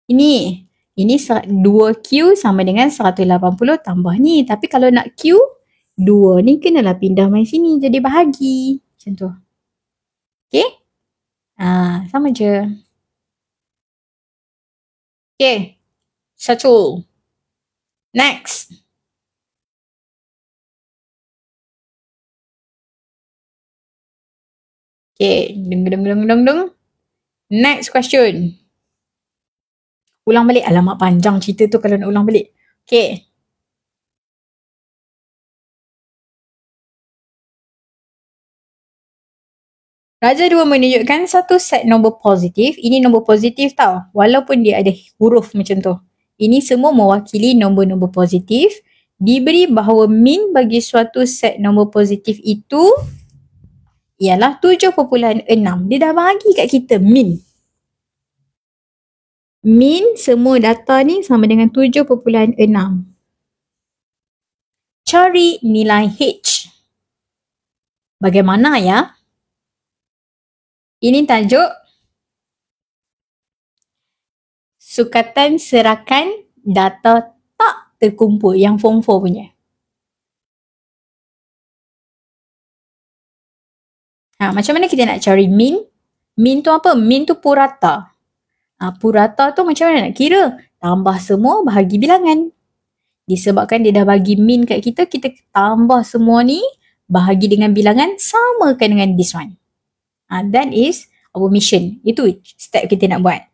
Ini 2Q sama dengan 180 tambah ni. Tapi kalau nak Q, 2 ni kenalah pindah main sini. Jadi bahagi. Macam tu. Okay? Sama je. Okay. Settle. Next. Okay. Deng. Next question. Ulang balik. Alamak, panjang cerita tu kalau nak ulang balik. Okay. Raja 2 menunjukkan satu set nombor positif. Ini nombor positif tau. Walaupun dia ada huruf macam tu. Ini semua mewakili nombor-nombor positif. Diberi bahawa min bagi suatu set nombor positif itu ialah 7.6. Dia dah bagi kat kita min. Min semua data ni sama dengan 7.6. Cari nilai H. Bagaimana ya? Ini tajuk sukatan serakan data tak terkumpul yang form 4 punya. Macam mana kita nak cari min? Min tu apa? Min tu purata. Purata tu macam mana nak kira? Tambah semua bahagi bilangan. Disebabkan dia dah bagi min kat kita, kita tambah semua ni bahagi dengan bilangan, samakan dengan this one. That is our mission. Itu step kita nak buat.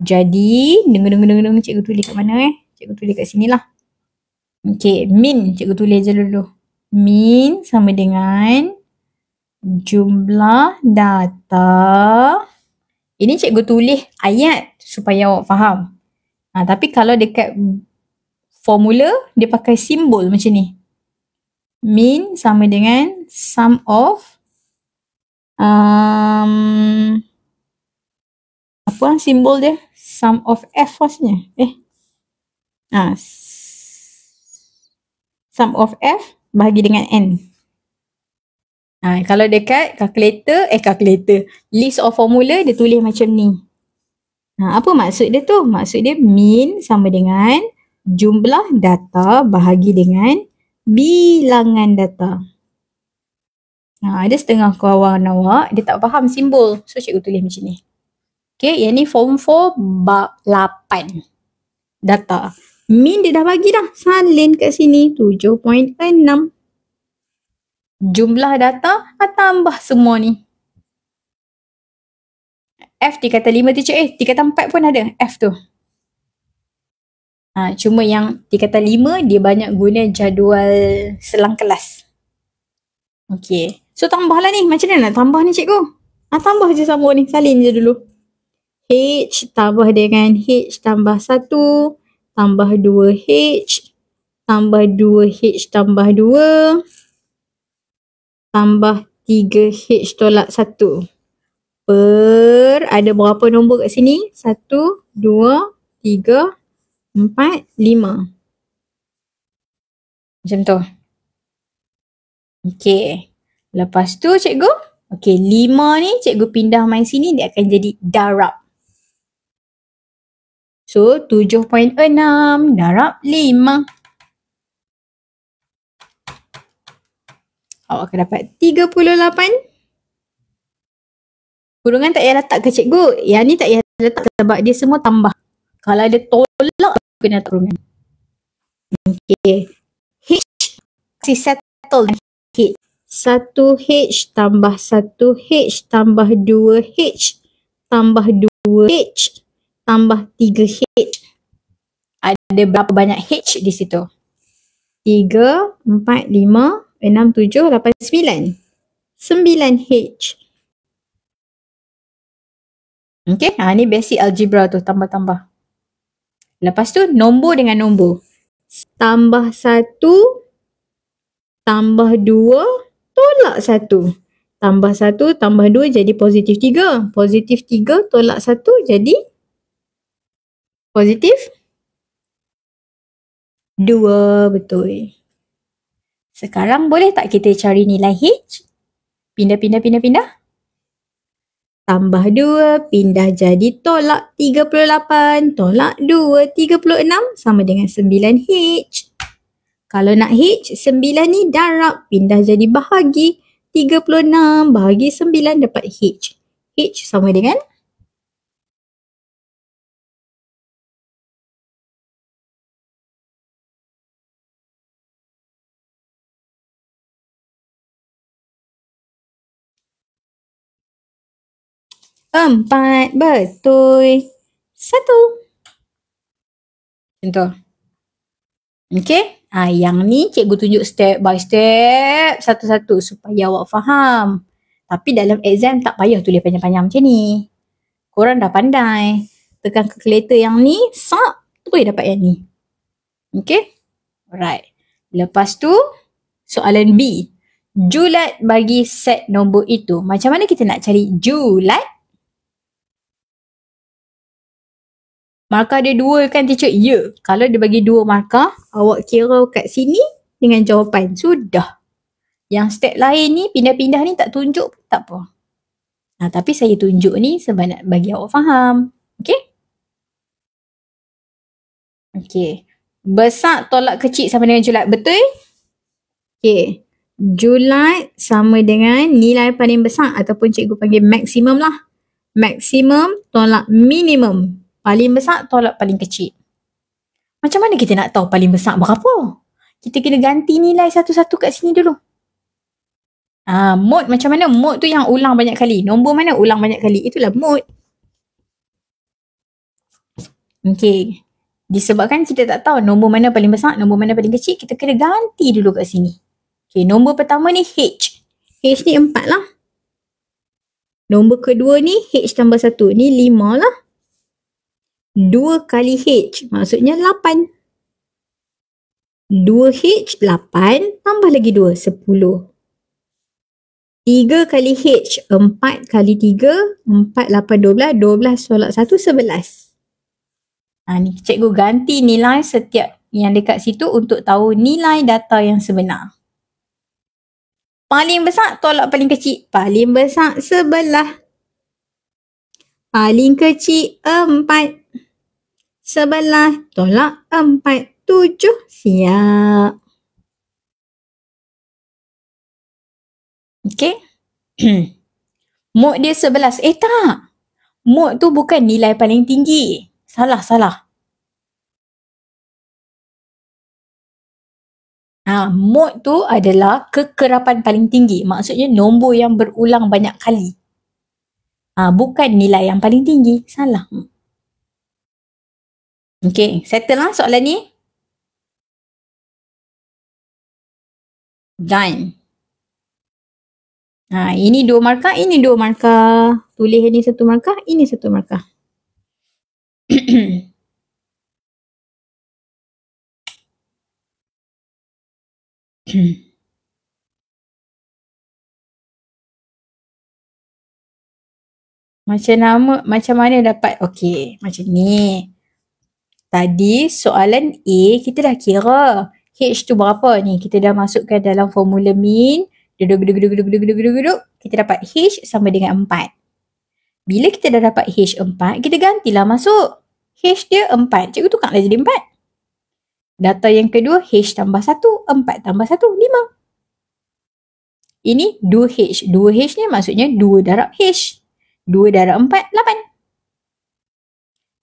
Jadi, dengar. Cikgu tulis kat mana Cikgu tulis kat sini lah. Okay, min cikgu tulis je dulu. Min sama dengan jumlah data. Ini cikgu tulis ayat supaya awak faham. Tapi kalau dekat formula, dia pakai simbol macam ni. Min sama dengan sum of Apa simbol dia? Sum of F maksudnya. Sum of F bahagi dengan N. Kalau dekat calculator, list of formula dia tulis macam ni. Apa maksud dia tu? Maksud dia min sama dengan jumlah data bahagi dengan bilangan data. Ada setengah kawan awak, dia tak faham simbol. So, cikgu tulis macam ni. Okay, yang ni form 4 bab 8. Data. Min dia dah bagi dah. Salin kat sini 7.6. Jumlah data, tambah semua ni. F tingkatan 5 tu tingkatan 4 pun ada F tu. Cuma yang tingkatan 5 dia banyak guna jadual selang kelas. Okay. So tambahlah ni. Macam mana nak tambah ni cikgu? Tambah je sama ni. Salin je dulu. H tambah dengan H tambah 1. Tambah 2H. Tambah 2H tambah 2. Tambah 3H tolak 1. Ada berapa nombor kat sini? 1, 2, 3, 4, 5. Macam tu. Okay. Lepas tu cikgu. Okay, 5 ni cikgu pindah main sini, dia akan jadi darab. So, 7.6 darab 5. Awak akan dapat 38. Kurungan tak payah letak ke cikgu? Yang ni tak payah letak sebab dia semua tambah. Kalau ada tolak, kena letak kurungan. Okay. H. Si settle H. 1H tambah 1H tambah 2H tambah 2H tambah 3H. Ada berapa banyak H di situ? 3, 4, 5, 6, 7, 8, 9. 9H. Okay, ni basic algebra tu, tambah-tambah. Lepas tu, nombor dengan nombor. Tambah 1, tambah 2, tolak 1. Tambah 1, tambah 2 jadi positif 3. Positif 3 tolak 1 jadi positif 2. Betul. Sekarang boleh tak kita cari nilai H? Pindah. Tambah 2, pindah jadi tolak 38. Tolak 2, 36 sama dengan 9H. Kalau nak H, 9 ni darab. Pindah jadi bahagi. 36 bahagi 9 dapat H. H sama dengan 4. Betul. 1. Contoh. Okay. Yang ni cikgu tunjuk step by step satu-satu supaya awak faham. Tapi dalam exam tak payah tulis panjang-panjang macam ni. Korang dah pandai. Tekan calculator yang ni, terus dapat yang ni. Okay. Alright. Lepas tu, soalan B. Julat bagi set nombor itu. Macam mana kita nak cari julat? Markah dia 2 kan teacher? Ya. Kalau dia bagi 2 markah, awak kira kat sini dengan jawapan. Sudah. Yang step lain ni, pindah-pindah ni tak tunjuk pun tak apa. Tapi saya tunjuk ni sebab nak bagi awak faham. Okay? Okay. Besar tolak kecil sama dengan julat. Betul? Okay. Julat sama dengan nilai paling besar ataupun cikgu panggil maksimum lah. Maksimum tolak minimum. Paling besar tolak paling kecil. Macam mana kita nak tahu paling besar berapa? Kita kena ganti nilai satu-satu kat sini dulu. Mode macam mana? Mode tu yang ulang banyak kali. Nombor mana ulang banyak kali? Itulah mode. Okay. Disebabkan kita tak tahu nombor mana paling besar, nombor mana paling kecil, kita kena ganti dulu kat sini. Okay, nombor pertama ni H. H ni 4 lah. Nombor kedua ni H tambah 1. Ni 5 lah. 2 kali H maksudnya 8. 2H 8 tambah lagi 2 10. 3 kali H, 4 kali 3, 4, 8, 12, 12 tolak 1, 11. Ni cikgu ganti nilai setiap yang dekat situ untuk tahu nilai data yang sebenar. Paling besar tolak paling kecil. Paling besar 11. Paling kecil 4. 11 tolak 4, 7. Siap. Okey. Mod dia 11. Tak. Mod tu bukan nilai paling tinggi. Salah. Mod tu adalah kekerapan paling tinggi. Maksudnya nombor yang berulang banyak kali. Bukan nilai yang paling tinggi. Salah. Okey, settle lah soalan ni. Done. Ini 2 markah, ini 2 markah. Tulis ini 1 markah, ini 1 markah. Macam mana dapat? Okey, macam ni. Tadi soalan A kita dah kira. H tu berapa ni? Kita dah masukkan dalam formula min. Duduk. Kita dapat H sama dengan 4. Bila kita dah dapat H 4, kita gantilah masuk. H dia 4. Cikgu tukarlah jadi 4. Data yang kedua, H tambah 1. 4 tambah 1, 5. Ini 2H. 2H ni maksudnya 2 darab H. 2 darab 4, 8.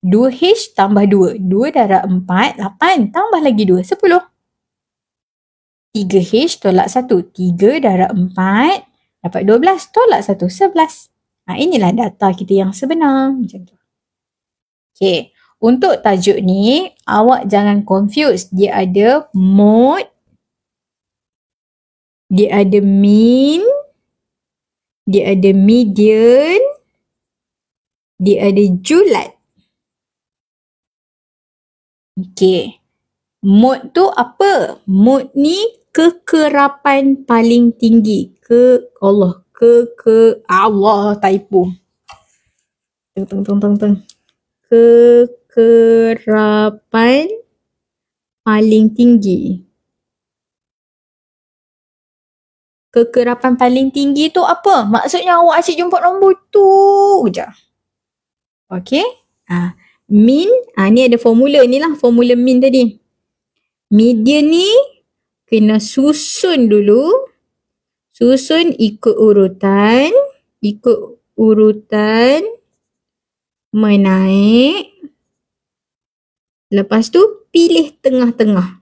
2H tambah 2. 2 darab 4, 8. Tambah lagi 2, 10. 3H tolak 1. 3 darab 4, dapat 12. Tolak 1, 11. Inilah data kita yang sebenar. Macam tu. Okey. Untuk tajuk ni, awak jangan confuse. Dia ada mod, dia ada mean, dia ada median, dia ada julat. Okey. Mod tu apa? Mod ni kekerapan paling tinggi. Allah typo. Teng. Kekerapan paling tinggi. Kekerapan paling tinggi tu apa? Maksudnya awak asyik jumpa nombor tu je. Okey? Min, ni ada formula ni lah, formula min tadi. Median ni kena susun dulu. Susun ikut urutan menaik. Lepas tu pilih tengah-tengah.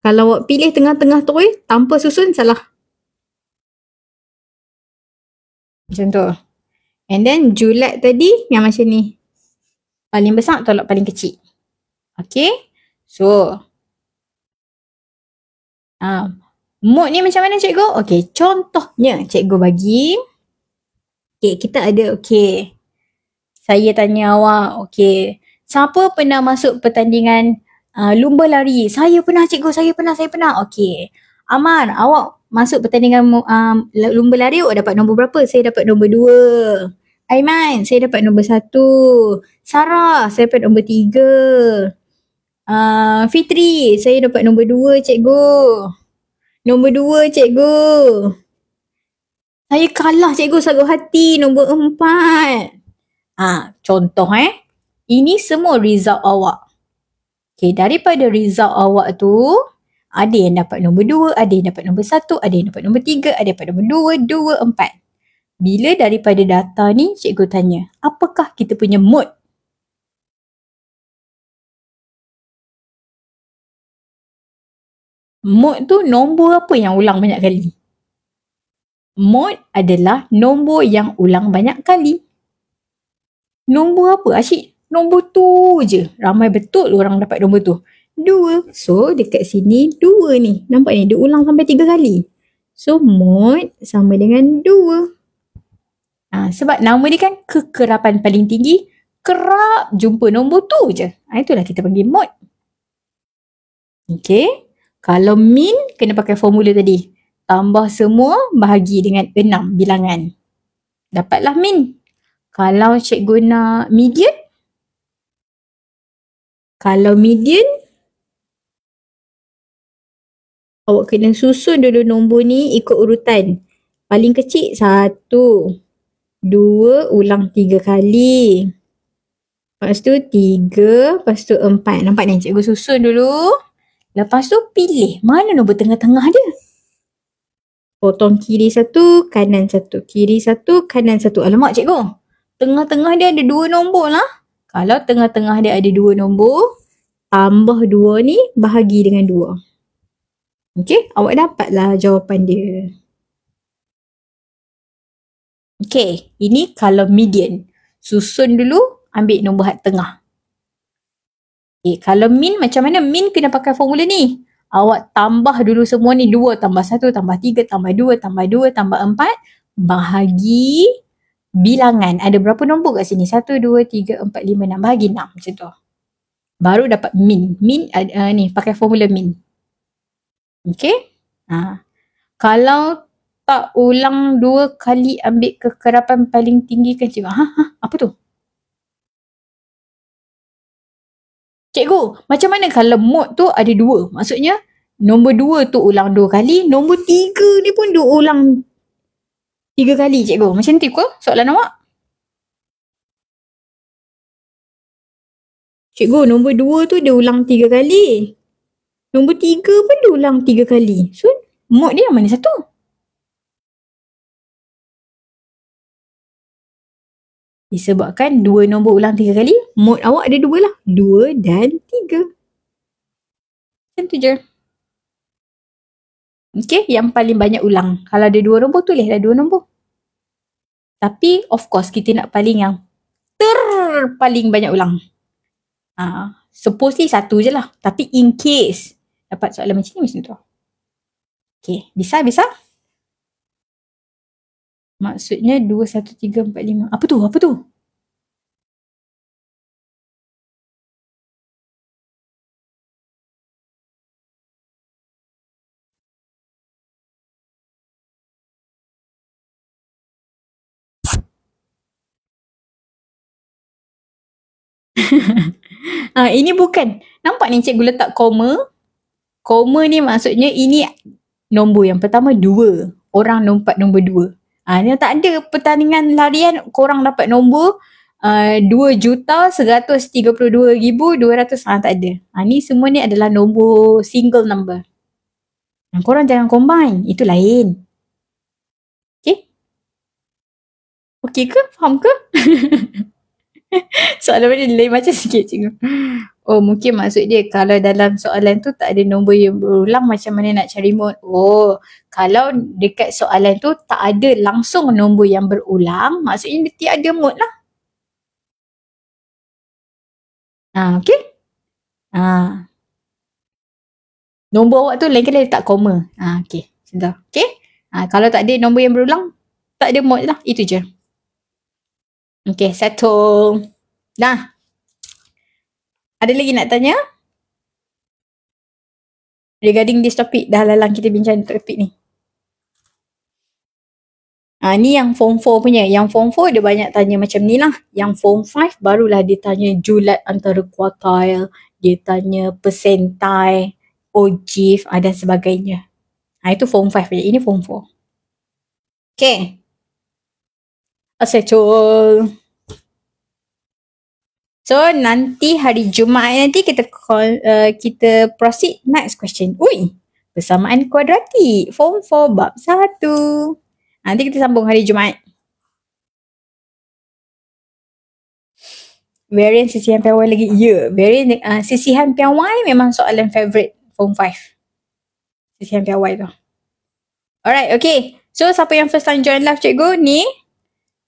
Kalau awak pilih tengah-tengah tu tanpa susun, salah. Macam tu. And then julat tadi yang macam ni. Paling besar tolak paling kecil. Okay. So. Mod ni macam mana cikgu? Okay. Contohnya cikgu bagi. Okay. Kita ada. Okay. Saya tanya awak. Okay. Siapa pernah masuk pertandingan lumba lari? Saya pernah cikgu. Saya pernah. Okay. Amar, awak masuk pertandingan lumba lari, awak dapat nombor berapa? Saya dapat nombor 2. Aiman, saya dapat nombor 1. Sarah, saya dapat nombor 3. Fitri, saya dapat nombor 2 cikgu. Nombor 2 cikgu. Saya kalah cikgu, sakit hati, nombor 4. Contoh ini semua result awak. Okay, daripada result awak tu, ada yang dapat nombor 2, ada yang dapat nombor 1, ada yang dapat nombor 3, ada yang dapat nombor 2, 2, 4. Bila daripada data ni, cikgu tanya, apakah kita punya mod? Mod tu nombor apa yang ulang banyak kali? Mod adalah nombor yang ulang banyak kali. Nombor apa? Asyik nombor tu je. Ramai betul orang dapat nombor tu. 2. So dekat sini 2 ni. Nampak ni? Dia ulang sampai 3 kali. So mod sama dengan 2. Sebab nama dia kan kekerapan paling tinggi. Kerap jumpa nombor tu je. Itulah kita panggil mod. Okay. Kalau min kena pakai formula tadi. tambah semua, bahagi dengan 6 bilangan. Dapatlah min. Kalau cikgu nak median, awak kena susun dulu nombor ni ikut urutan. Paling kecil 1, 2, ulang 3 kali. Lepas tu 3, lepas tu 4. Nampak ni? Cikgu susun dulu. Lepas tu pilih mana nombor tengah-tengah dia. Potong kiri 1, kanan 1. Kiri 1, kanan 1. Alamak cikgu. Tengah-tengah dia ada 2 nombor lah. Kalau tengah-tengah dia ada 2 nombor, tambah 2 ni bahagi dengan 2. Okey, awak dapatlah jawapan dia. Okey, ini kalau median. Susun dulu, ambil nombor hat tengah. Okay, kalau min macam mana? Min kena pakai formula ni. Awak tambah dulu semua ni. 2 tambah 1 tambah 3 tambah 2 tambah 2 tambah 4. Bahagi bilangan. Ada berapa nombor kat sini? 1, 2, 3, 4, 5, 6. Bahagi 6 macam tu. Baru dapat min. Min ni pakai formula min. Okay. Kalau tak ulang 2 kali ambil kekerapan paling tinggi kan cikgu? Apa tu? Cikgu, macam mana kalau mod tu ada 2? Maksudnya, nombor 2 tu ulang 2 kali, nombor 3 ni pun dia ulang 3 kali cikgu. Macam tu ke soalan awak? Cikgu, nombor 2 tu dia ulang 3 kali. Nombor 3 pun dia ulang 3 kali. So, mod dia yang mana satu? Disebabkan 2 nombor ulang 3 kali, mod awak ada 2 lah. 2 dan 3. Macam tu je. Okay, yang paling banyak ulang. Kalau ada 2 nombor, tulislah 2 nombor. Tapi, of course, kita nak paling yang paling banyak ulang. Supposedly 1 je lah. Tapi in case dapat soalan macam ni, macam tu. Okay, bisa? Maksudnya 2, 1, 3, 4, 5. Apa tu? Ini bukan. Nampak ni cikgu letak koma. Koma ni maksudnya ini nombor yang pertama 2. Orang lompat nombor 2. Ni tak ada pertandingan larian korang dapat nombor 2,132,200. Tak ada. Ni semua ni adalah nombor single number. Korang jangan combine. Itu lain. Okay? Okay ke? Faham ke? Soalan ni lain macam sikit cikgu. Oh, mungkin maksud dia kalau dalam soalan tu tak ada nombor yang berulang, macam mana nak cari mod? Oh, kalau dekat soalan tu tak ada langsung nombor yang berulang, maksudnya dia tiada mod lah. Okay? Nombor awak tu lain kali letak koma. Okay. Sudah. Okay? Kalau tak ada nombor yang berulang, tak ada mod lah. Itu je. Okay, settle. Dah. Ada lagi nak tanya? Regarding this topic, dah lalang kita bincang topik ni. Ni yang form 4 punya. Yang form 4 dia banyak tanya macam ni lah. Yang form 5 barulah dia tanya julat antara quartile, dia tanya percentile, ogive, dan sebagainya. Itu form 5 punya. Ini form 4. Okay. Settle. So, nanti hari Jumaat nanti kita proceed next question. Persamaan kuadratik. Form 4 bab 1. Nanti kita sambung hari Jumaat. Variant sisihan piawai lagi. Variant sisihan piawai memang soalan favourite form 5. Sisihan piawai tu. Alright, okay. So, siapa yang first time join live cikgu ni?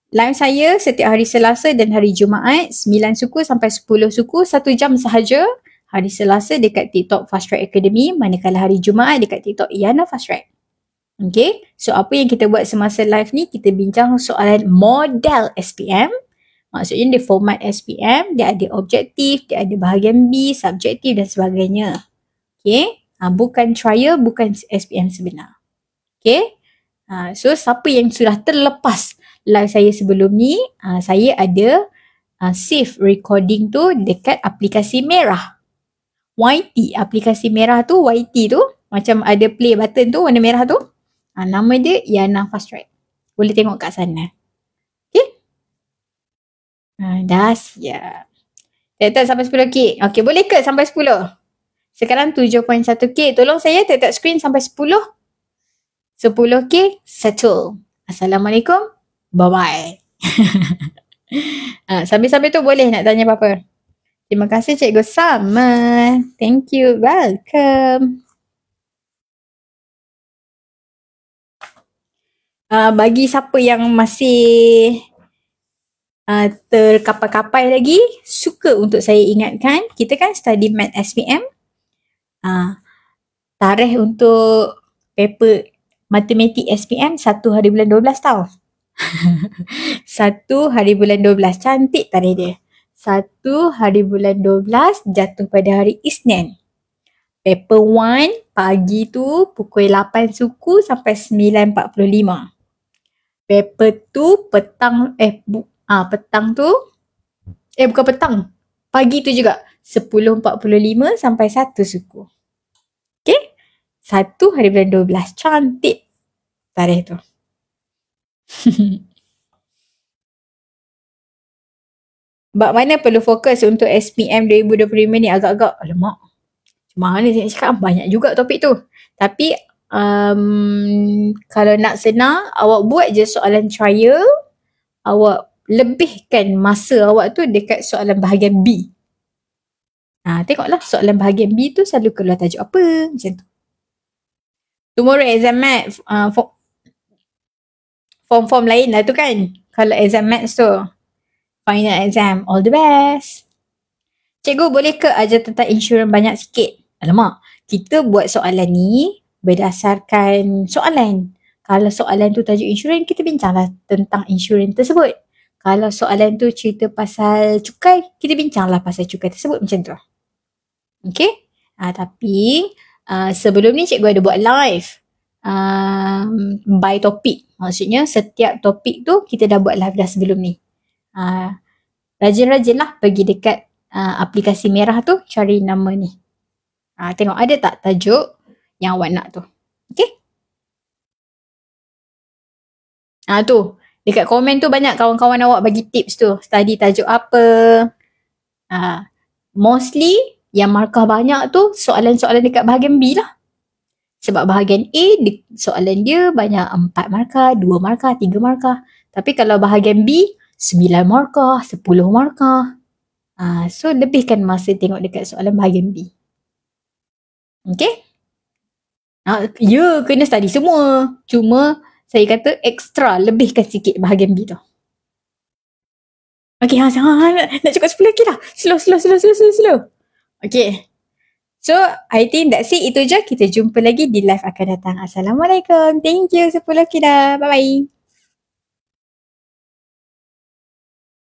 Live saya setiap hari Selasa dan hari Jumaat 9 suku sampai 10 suku 1 jam sahaja. Hari Selasa dekat TikTok Fast Track Academy, manakala hari Jumaat dekat TikTok Iyana Fast Track. Okay, so apa yang kita buat semasa live ni, kita bincang soalan model SPM. Maksudnya dia format SPM, dia ada objektif, dia ada bahagian B, subjektif dan sebagainya. Okay, bukan trial, bukan SPM sebenar. Okay. So siapa yang sudah terlepas live saya sebelum ni, saya ada save recording tu dekat aplikasi merah. YT, aplikasi merah tu, YT tu, macam ada play button tu warna merah tu. Nama dia Yana Fast Track. Boleh tengok kat sana. Okay. Dah siap. Tetap sampai 10K. Okay, boleh ke sampai 10? Sekarang 7.1K. Tolong saya tetap screen sampai 10. 10K, settle. Assalamualaikum. Bye-bye. Sambil-sambil tu boleh nak tanya apa-apa. Terima kasih Cikgu Sama. Thank you. Welcome. Bagi siapa yang masih terkapai-kapai lagi, suka untuk saya ingatkan, kita kan study Math SPM. Tarikh untuk paper Matematik SPM 1 hari bulan 12 tau. 1 hari bulan 12. Cantik tarikh dia. 1 hari bulan 12 jatuh pada hari Isnin. Paper 1 pagi tu pukul 8 suku sampai 9.45. Paper 2 petang petang tu bukan petang. Pagi tu juga 10.45 sampai 1 suku. Okay? 1 hari bulan 12. Cantik tarikh tu. Bab mana perlu fokus untuk SPM 2025 ni agak-agak alamak. Mana saya nak cakap banyak juga topik tu. Tapi kalau nak senang, awak buat je soalan trial. Awak lebihkan masa awak tu dekat soalan bahagian B. Tengoklah soalan bahagian B tu selalu keluar tajuk apa. Macam tu. Tomorrow exam math. Form-form lain lah tu kan. Kalau exam maths tu. Final exam. All the best. Cikgu boleh ke ajar tentang insurans banyak sikit? Alamak. Kita buat soalan ni berdasarkan soalan. Kalau soalan tu tajuk insurans, kita bincanglah tentang insurans tersebut. Kalau soalan tu cerita pasal cukai, kita bincanglah pasal cukai tersebut macam tu. Okay? Tapi sebelum ni cikgu ada buat live by topik. Maksudnya setiap topik tu kita dah buat live dah sebelum ni. Rajin-rajin lah pergi dekat aplikasi merah tu cari nama ni. Tengok ada tak tajuk yang awak nak tu. Okay? Tu. Dekat komen tu banyak kawan-kawan awak bagi tips tu. Study tajuk apa. Mostly yang markah banyak tu soalan-soalan dekat bahagian B lah. Sebab bahagian A soalan dia banyak 4 markah, 2 markah, 3 markah. Tapi kalau bahagian B 9 markah, 10 markah. So lebihkan masa tengok dekat soalan bahagian B. Okay? Ya, kena study semua. Cuma saya kata extra, lebihkan sikit bahagian B tu. Okay, nak cukup 10 lagi lah. Slow. Okay. So, I think that's it. Itu je. Kita jumpa lagi di live akan datang. Assalamualaikum. Thank you. 10 lagi dah. Bye-bye.